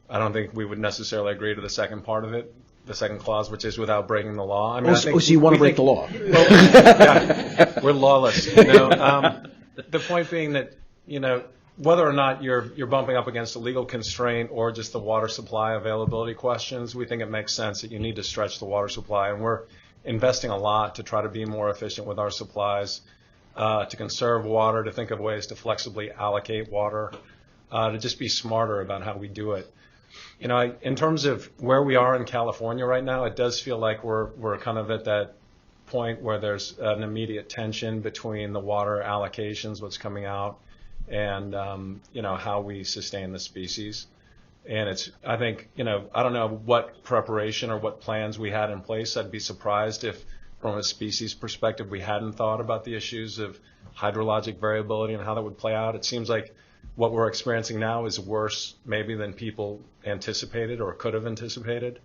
I don't think we would necessarily agree to the second part of it, the second clause, which is without breaking the law. I mean, so you want to break the law? Well, yeah, we're lawless. The point being that, whether or not you're bumping up against a legal constraint or just the water supply availability questions, we think it makes sense that you need to stretch the water supply, and we're investing a lot to try to be more efficient with our supplies, to conserve water, to think of ways to flexibly allocate water, to just be smarter about how we do it. In terms of where we are in California right now, it does feel like we're kind of at that point where there's an immediate tension between the water allocations, what's coming out, and how we sustain the species. And I think, I don't know what preparation or what plans we had in place. I'd be surprised if, from a species perspective, we hadn't thought about the issues of hydrologic variability and how that would play out. It seems like what we're experiencing now is worse maybe than people anticipated or could have anticipated.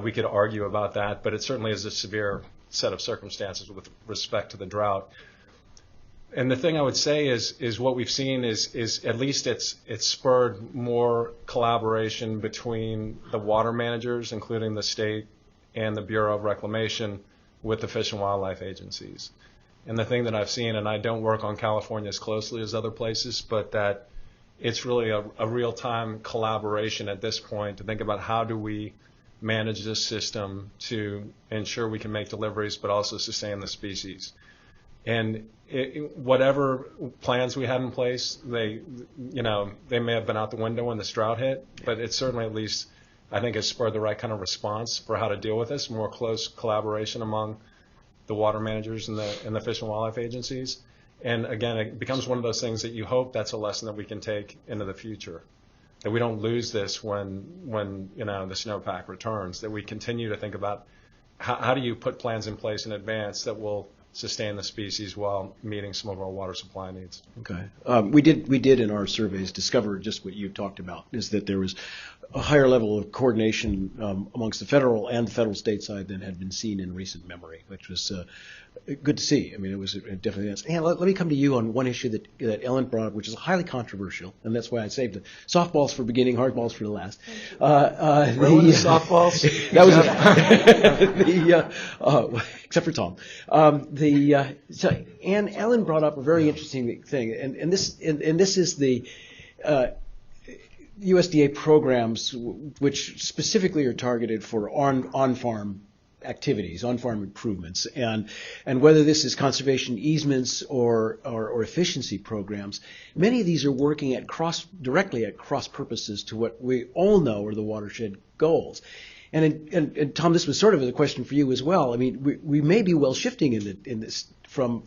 We could argue about that, but it certainly is a severe set of circumstances with respect to the drought. And the thing I would say is what we've seen is at least it's spurred more collaboration between the water managers, including the state and the Bureau of Reclamation, with the Fish and Wildlife agencies. And the thing that I've seen, and I don't work on California as closely as other places, but that it's really a real-time collaboration at this point to think about how do we manage this system to ensure we can make deliveries but also sustain the species. And whatever plans we had in place, they may have been out the window when this drought hit, but it certainly at least, I think, has spurred the right kind of response for how to deal with this, more close collaboration among the water managers and the Fish and Wildlife agencies. And again, it becomes one of those things that you hope that's a lesson that we can take into the future, that we don't lose this when the snowpack returns, that we continue to think about how do you put plans in place in advance that will sustain the species while meeting some of our water supply needs. Okay. We did in our surveys discover just what you talked about, is that there was a higher level of coordination amongst the federal and the federal state side than had been seen in recent memory, which was good to see. I mean, it was definitely nice. And let me come to you on one issue that Ellen brought up, which is highly controversial, and that's why I saved the softballs for beginning, hardballs for the last. Really? Softballs? That was except for Tom. And Ellen brought up a very interesting thing, and this is the USDA programs which specifically are targeted for on-farm activities, on-farm improvements, and whether this is conservation easements or efficiency programs. Many of these are working directly at cross purposes to what we all know are the watershed goals. And Tom, this was sort of a question for you as well. I mean, we may be well shifting in this from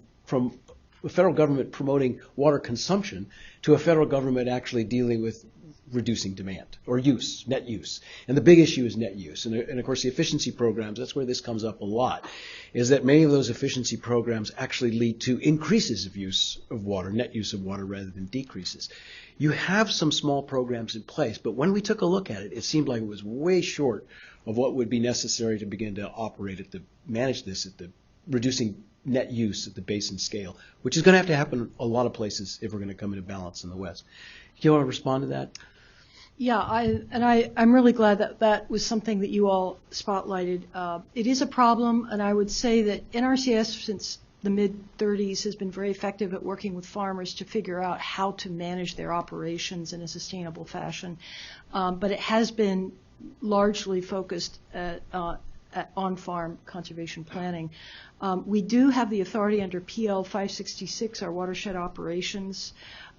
the federal government promoting water consumption to a federal government actually dealing with reducing demand or use, net use. And the big issue is net use. And of course, the efficiency programs, that's where this comes up a lot, is that many of those efficiency programs actually lead to increases of use of water, net use of water, rather than decreases. You have some small programs in place, but when we took a look at it, it seemed like it was way short of what would be necessary to begin to manage this at the reducing net use at the basin scale, which is going to have to happen a lot of places if we're going to come into balance in the West. Do you want to respond to that? Yeah, I'm really glad that that was something that you all spotlighted. It is a problem, and I would say that NRCS, since the mid-30s, has been very effective at working with farmers to figure out how to manage their operations in a sustainable fashion. But it has been largely focused at on-farm conservation planning. We do have the authority under PL 566, our watershed operations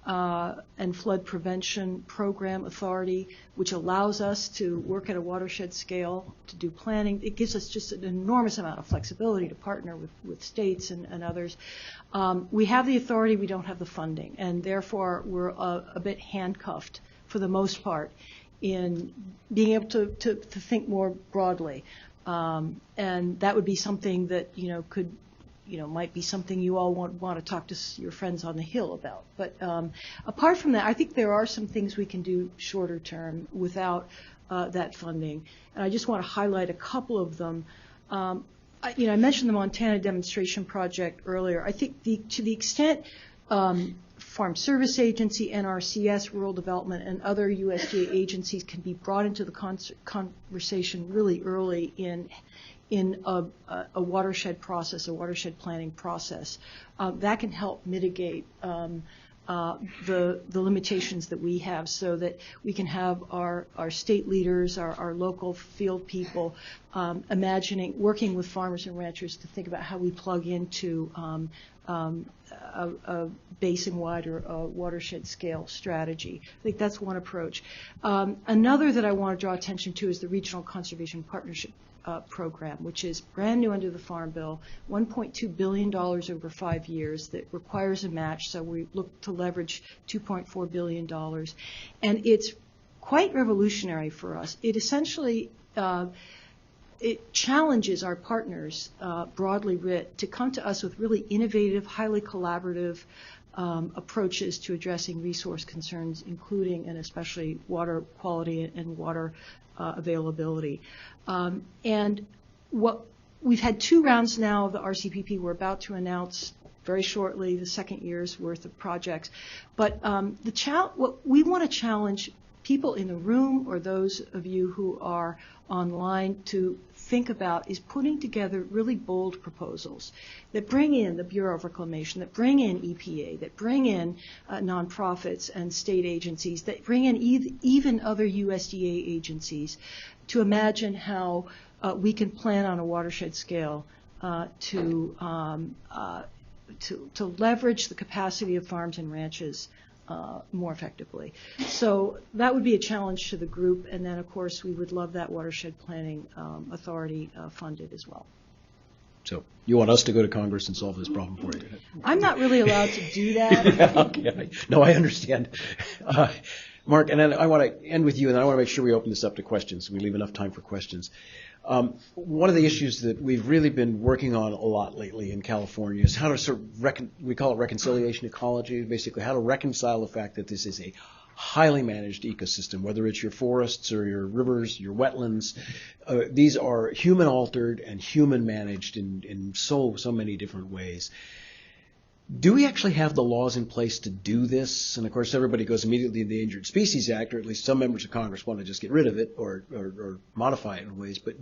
and flood prevention program authority, which allows us to work at a watershed scale to do planning. It gives us just an enormous amount of flexibility to partner with states and others. We have the authority, we don't have the funding, and therefore we're a bit handcuffed for the most part in being able to think more broadly. And that would be something that, might be something you all want to talk to your friends on the Hill about. But apart from that, I think there are some things we can do shorter term without that funding. And I just want to highlight a couple of them. I mentioned the Montana demonstration project earlier. I think to the extent Farm Service Agency, NRCS, Rural Development, and other USDA agencies can be brought into the conversation really early in a watershed process, a watershed planning process. That can help mitigate the limitations that we have, so that we can have our state leaders, our local field people, working with farmers and ranchers to think about how we plug into a basin-wide or a watershed scale strategy. I think that's one approach. Another that I want to draw attention to is the Regional Conservation Partnership program, which is brand new under the Farm Bill, $1.2 billion over 5 years that requires a match, so we look to leverage $2.4 billion. And it's quite revolutionary for us. It essentially it challenges our partners, broadly writ, to come to us with really innovative, highly collaborative approaches to addressing resource concerns, including and especially water quality and water availability. And what we've had 2 rounds now of the RCPP. We're about to announce very shortly the second year's worth of projects. But what we want to challenge people in the room, or those of you who are online, to think about is putting together really bold proposals that bring in the Bureau of Reclamation, that bring in EPA, that bring in nonprofits and state agencies, that bring in even other USDA agencies, to imagine how we can plan on a watershed scale to leverage the capacity of farms and ranches more effectively. So that would be a challenge to the group, and then of course we would love that watershed planning authority funded as well. So you want us to go to Congress and solve this problem for you? I'm not really allowed to do that. Okay. No, I understand. Mark, and then I want to end with you, and I want to make sure we open this up to questions, so we leave enough time for questions. One of the issues that we've really been working on a lot lately in California is how to sort of we call it reconciliation ecology, basically how to reconcile the fact that this is a highly managed ecosystem, whether it's your forests or your rivers, your wetlands. These are human altered and human managed in so many different ways. Do we actually have the laws in place to do this? And of course, everybody goes immediately to the Endangered Species Act, or at least some members of Congress want to just get rid of it or modify it in ways. But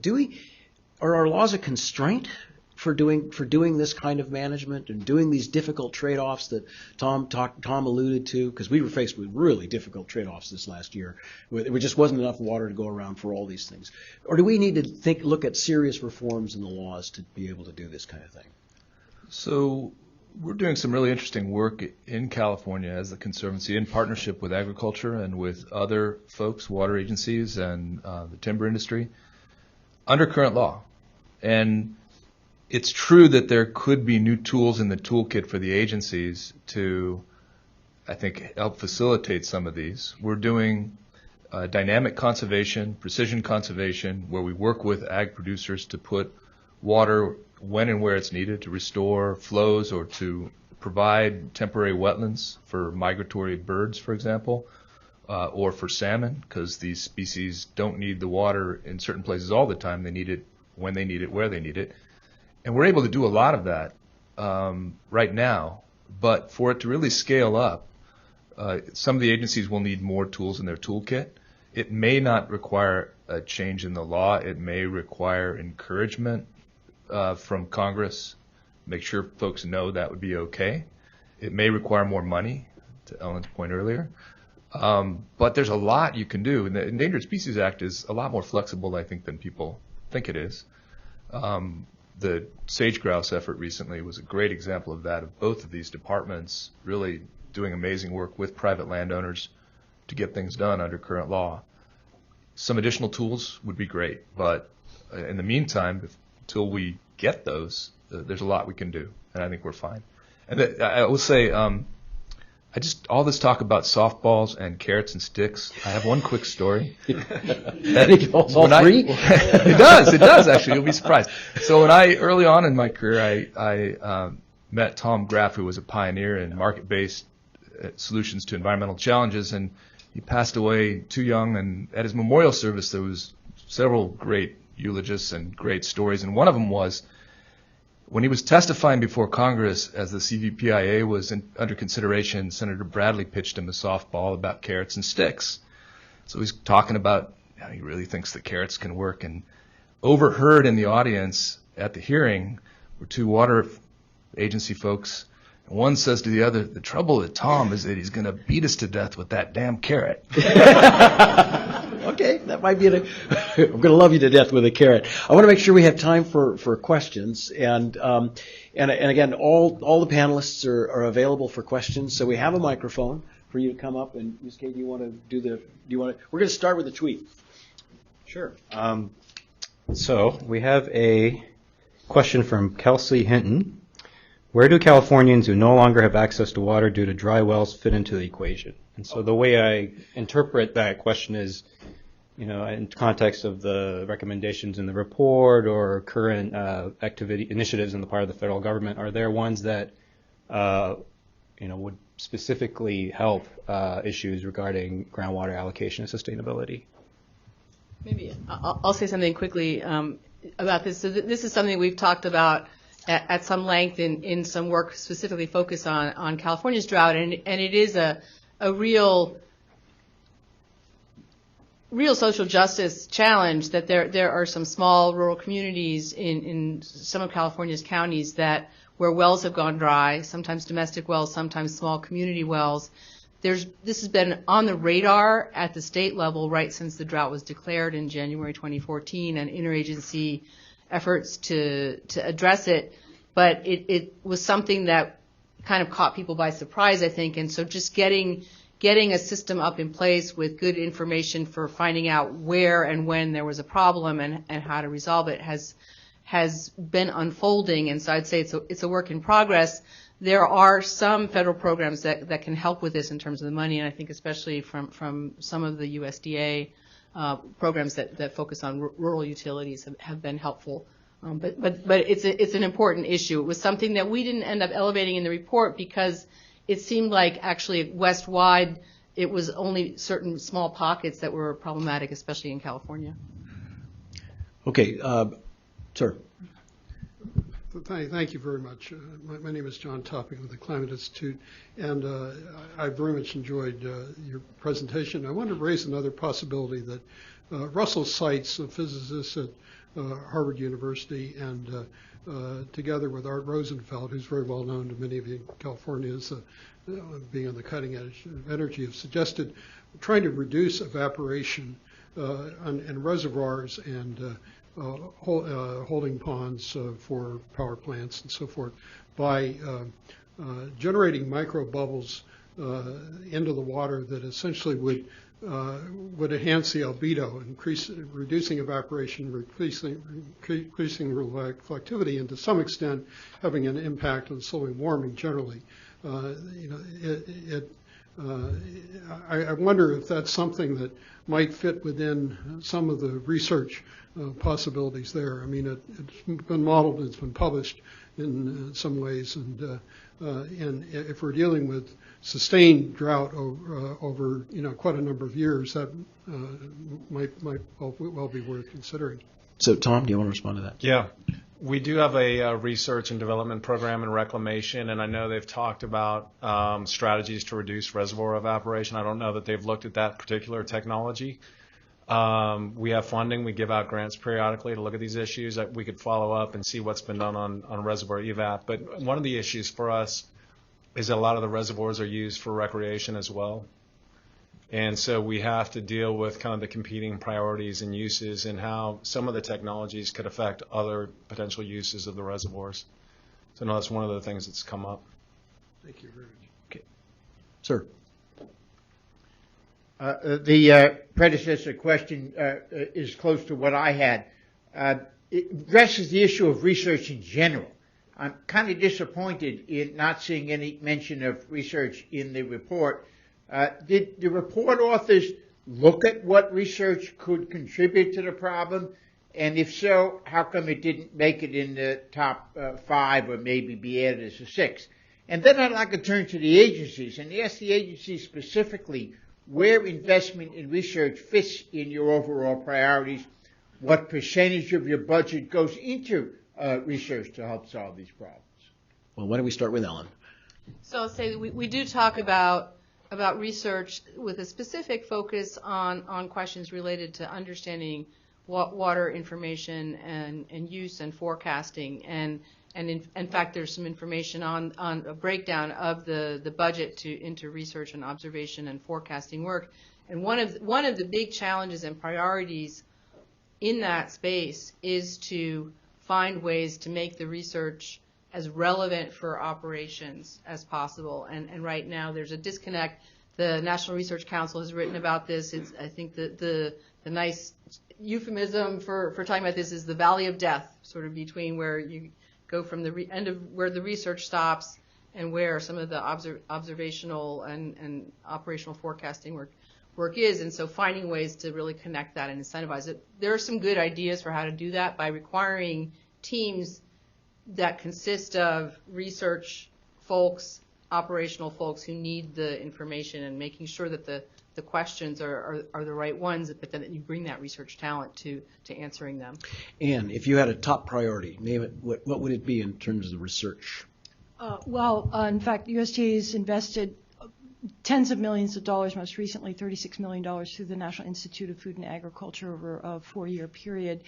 are our laws a constraint for doing this kind of management and doing these difficult trade-offs that Tom alluded to? Because we were faced with really difficult trade-offs this last year. There just wasn't enough water to go around for all these things. Or do we need to look at serious reforms in the laws to be able to do this kind of thing? So we're doing some really interesting work in California as the Conservancy in partnership with agriculture and with other folks, water agencies and the timber industry, under current law. And it's true that there could be new tools in the toolkit for the agencies to, I think, help facilitate some of these. We're doing dynamic conservation, precision conservation, where we work with ag producers to put water when and where it's needed to restore flows or to provide temporary wetlands for migratory birds, for example, or for salmon, because these species don't need the water in certain places all the time. They need it when they need it, where they need it. And we're able to do a lot of that right now. But for it to really scale up, some of the agencies will need more tools in their toolkit. It may not require a change in the law. It may require encouragement from Congress. Make sure folks know that would be okay. It may require more money, to Ellen's point earlier. But there's a lot you can do. And the Endangered Species Act is a lot more flexible, I think, than people think it is. The sage grouse effort recently was a great example of that, of both of these departments really doing amazing work with private landowners to get things done under current law. Some additional tools would be great, but in the meantime, until we get those, there's a lot we can do, and I think we're fine. And I will say, all this talk about softballs and carrots and sticks, I have one quick story. All three? It does actually. You'll be surprised. So early on in my career, I met Tom Graff, who was a pioneer in market-based solutions to environmental challenges, and he passed away too young. And at his memorial service, there was several great eulogists and great stories, and one of them was when he was testifying before Congress as the CVPIA was under consideration, Senator Bradley pitched him a softball about carrots and sticks. So he's talking about how he really thinks that carrots can work, and overheard in the audience at the hearing were two water agency folks. And one says to the other, "The trouble with Tom is that he's going to beat us to death with that damn carrot." Okay, that might be I'm going to love you to death with a carrot. I want to make sure we have time for questions, and again, all the panelists are available for questions. So we have a microphone for you to come up. And Ms. Kay, we're going to start with a tweet. Sure. So we have a question from Kelsey Hinton. Where do Californians who no longer have access to water due to dry wells fit into the equation? And so the way I interpret that question is, in context of the recommendations in the report or current initiatives on the part of the federal government, are there ones that, would specifically help issues regarding groundwater allocation and sustainability? Maybe I'll say something quickly about this. So this is something we've talked about at some length in some work specifically focused on California's drought, and it is a real social justice challenge that there are some small rural communities in some of California's counties where wells have gone dry, sometimes domestic wells, sometimes small community wells. This has been on the radar at the state level right since the drought was declared in January 2014, and interagency efforts to address it, but it was something that kind of caught people by surprise, I think, and so just getting a system up in place with good information for finding out where and when there was a problem and how to resolve it has been unfolding, and so I'd say it's a work in progress. There are some federal programs that can help with this in terms of the money, and I think especially from some of the USDA programs that focus on rural utilities have been helpful. But it's an important issue. It was something that we didn't end up elevating in the report because it seemed like actually west-wide it was only certain small pockets that were problematic, especially in California. Okay, sir. Thank you very much. My name is John Topping with the Climate Institute, and I very much enjoyed your presentation. I want to raise another possibility that Russell cites, a physicist at Harvard University, and together with Art Rosenfeld, who's very well known to many of you in California as being on the cutting edge of energy, have suggested trying to reduce evaporation in reservoirs and holding ponds for power plants and so forth by generating micro bubbles into the water that essentially would enhance the albedo, reducing evaporation, increasing reflectivity, and to some extent having an impact on slowing warming generally. I wonder if that's something that might fit within some of the research possibilities there. I mean, it's been modeled, it's been published in some ways, and if we're dealing with sustained drought over quite a number of years, that might well be worth considering. So, Tom, do you want to respond to that? Yeah. We do have a research and development program in reclamation, and I know they've talked about strategies to reduce reservoir evaporation. I don't know that they've looked at that particular technology. We have funding. We give out grants periodically to look at these issues. We could follow up and see what's been done on reservoir evap. But one of the issues for us is that a lot of the reservoirs are used for recreation as well. And so we have to deal with kind of the competing priorities and uses and how some of the technologies could affect other potential uses of the reservoirs. So no, that's one of the things that's come up. Thank you very much. Okay. Sir. The predecessor question is close to what I had. It addresses the issue of research in general. I'm kind of disappointed in not seeing any mention of research in the report. Did the report authors look at what research could contribute to the problem? And if so, how come it didn't make it in the top 5 or maybe be added as a 6th? And then I'd like to turn to the agencies and ask the agencies specifically where investment in research fits in your overall priorities, what percentage of your budget goes into research to help solve these problems. Well, why don't we start with Ellen? So I'll say we do talk about research with a specific focus on questions related to understanding water information and use and forecasting. And in fact, there's some information on a breakdown of the budget into research and observation and forecasting work. And one of the big challenges and priorities in that space is to find ways to make the research as relevant for operations as possible. And right now there's a disconnect. The National Research Council has written about this. I think the nice euphemism for talking about this is the valley of death, sort of between where you go from the end of where the research stops and where some of the observational and operational forecasting work is. And so finding ways to really connect that and incentivize it. There are some good ideas for how to do that by requiring teams that consist of research folks, operational folks who need the information, and making sure that the questions are the right ones, but then you bring that research talent to answering them. And if you had a top priority, name it, what would it be in terms of research? In fact, USDA has invested tens of millions of dollars, most recently $36 million through the National Institute of Food and Agriculture over a 4-year period.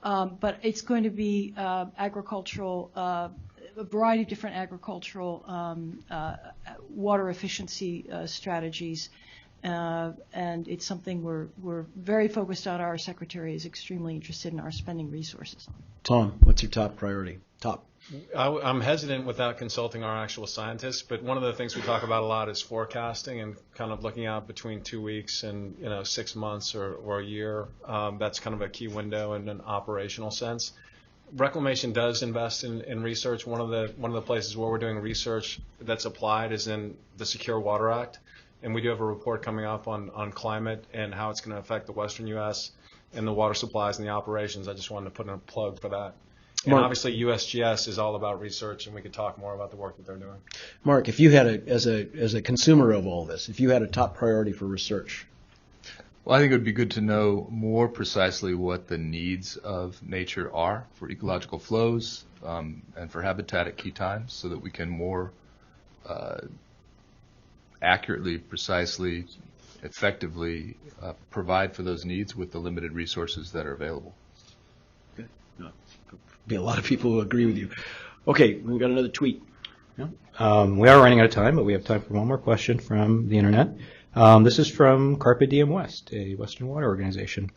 But it's going to be agricultural, a variety of different agricultural water efficiency strategies. And it's something we're very focused on. Our secretary is extremely interested in our spending resources on. Tom, what's your top priority? I'm hesitant without consulting our actual scientists, but one of the things we talk about a lot is forecasting and kind of looking out between 2 weeks and 6 months or a year. That's kind of a key window in an operational sense. Reclamation does invest in research. One of the places where we're doing research that's applied is in the Secure Water Act, and we do have a report coming up on climate and how it's going to affect the Western U.S. and the water supplies and the operations. I just wanted to put in a plug for that. And Mark, obviously USGS is all about research, and we could talk more about the work that they're doing. Mark, if you had as a consumer of all this, if you had a top priority for research. Well, I think it would be good to know more precisely what the needs of nature are for ecological flows and for habitat at key times, so that we can more accurately, precisely, effectively provide for those needs with the limited resources that are available. Okay. No, be a lot of people who agree with you. Okay, we've got another tweet. Yeah. We are running out of time, but we have time for one more question from the internet. This is from Carpe Diem West, a Western water organization.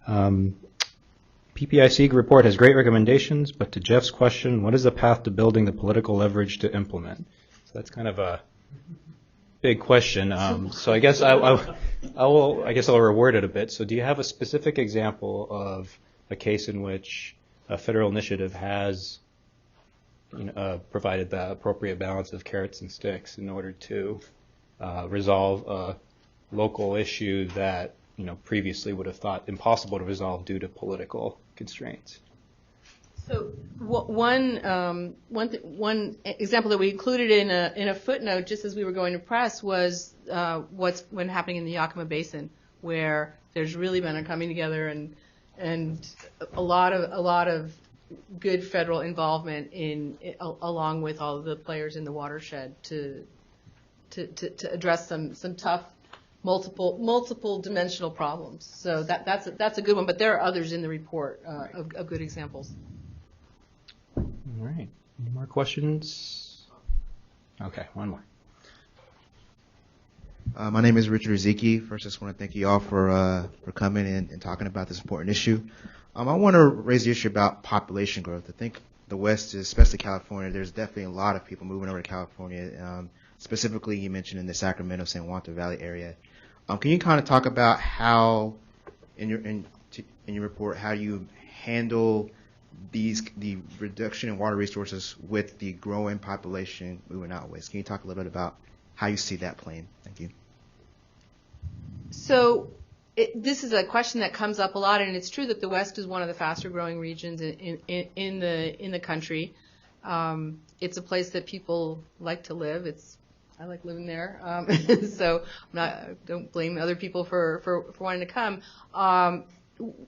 PPIC report has great recommendations, but to Jeff's question, what is the path to building the political leverage to implement? So that's kind of a big question. So I guess I'll reword it a bit. So do you have a specific example of a case in which a federal initiative has provided the appropriate balance of carrots and sticks in order to resolve a local issue that previously would have thought impossible to resolve due to political constraints? So one example that we included in a footnote just as we were going to press was what's been happening in the Yakima Basin, where there's really been a coming together and a lot of good federal involvement along with all of the players in the watershed to address some tough multiple dimensional problems. So that's a good one, but there are others in the report of good examples. All right. Any more questions? Okay, one more. My name is Richard Ezeki. First, I just want to thank you all for coming in and talking about this important issue. I want to raise the issue about population growth. I think the West, especially California, there's definitely a lot of people moving over to California. Specifically, you mentioned in the Sacramento, San Juan Valley area. Can you kind of talk about how, in your report, how you handle the reduction in water resources with the growing population moving out west? Can you talk a little bit about how you see that playing? Thank you. So this is a question that comes up a lot, and it's true that the West is one of the faster growing regions in the country. It's a place that people like to live. I like living there, so don't blame other people for wanting to come.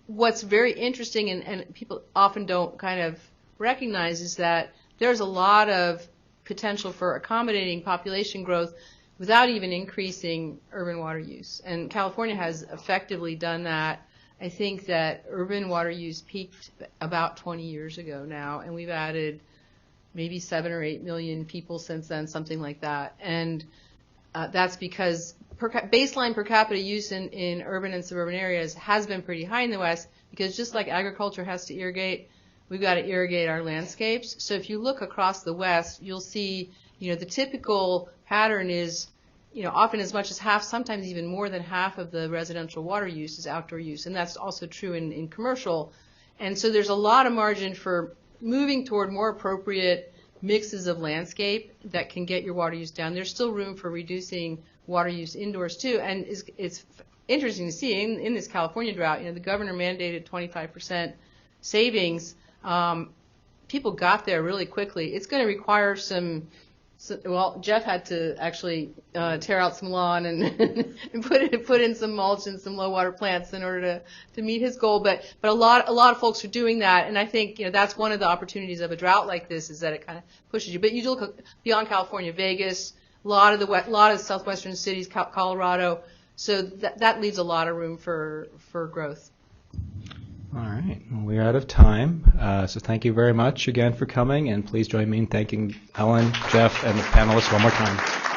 What's very interesting, and people often don't kind of recognize, is that there's a lot of potential for accommodating population growth without even increasing urban water use. And California has effectively done that. I think that urban water use peaked about 20 years ago now, and we've added maybe 7 or 8 million people since then, something like that. And that's because baseline per capita use in urban and suburban areas has been pretty high in the West, because just like agriculture has to irrigate, we've got to irrigate our landscapes. So if you look across the West, you'll see, the typical pattern is, often as much as half, sometimes even more than half of the residential water use is outdoor use. And that's also true in commercial. And so there's a lot of margin for moving toward more appropriate mixes of landscape that can get your water use down. There's still room for reducing water use indoors too. And it's interesting to see in this California drought, the governor mandated 25% savings. People got there really quickly. It's going to require Jeff had to actually tear out some lawn and put in some mulch and some low water plants in order to meet his goal. But a lot of folks are doing that, and I think that's one of the opportunities of a drought like this, is that it kind of pushes you. But you look beyond California, Vegas, a lot of the southwestern cities, Colorado. So that leaves a lot of room for growth. All right, well, we're out of time, so thank you very much again for coming, and please join me in thanking Ellen, Jeff, and the panelists one more time.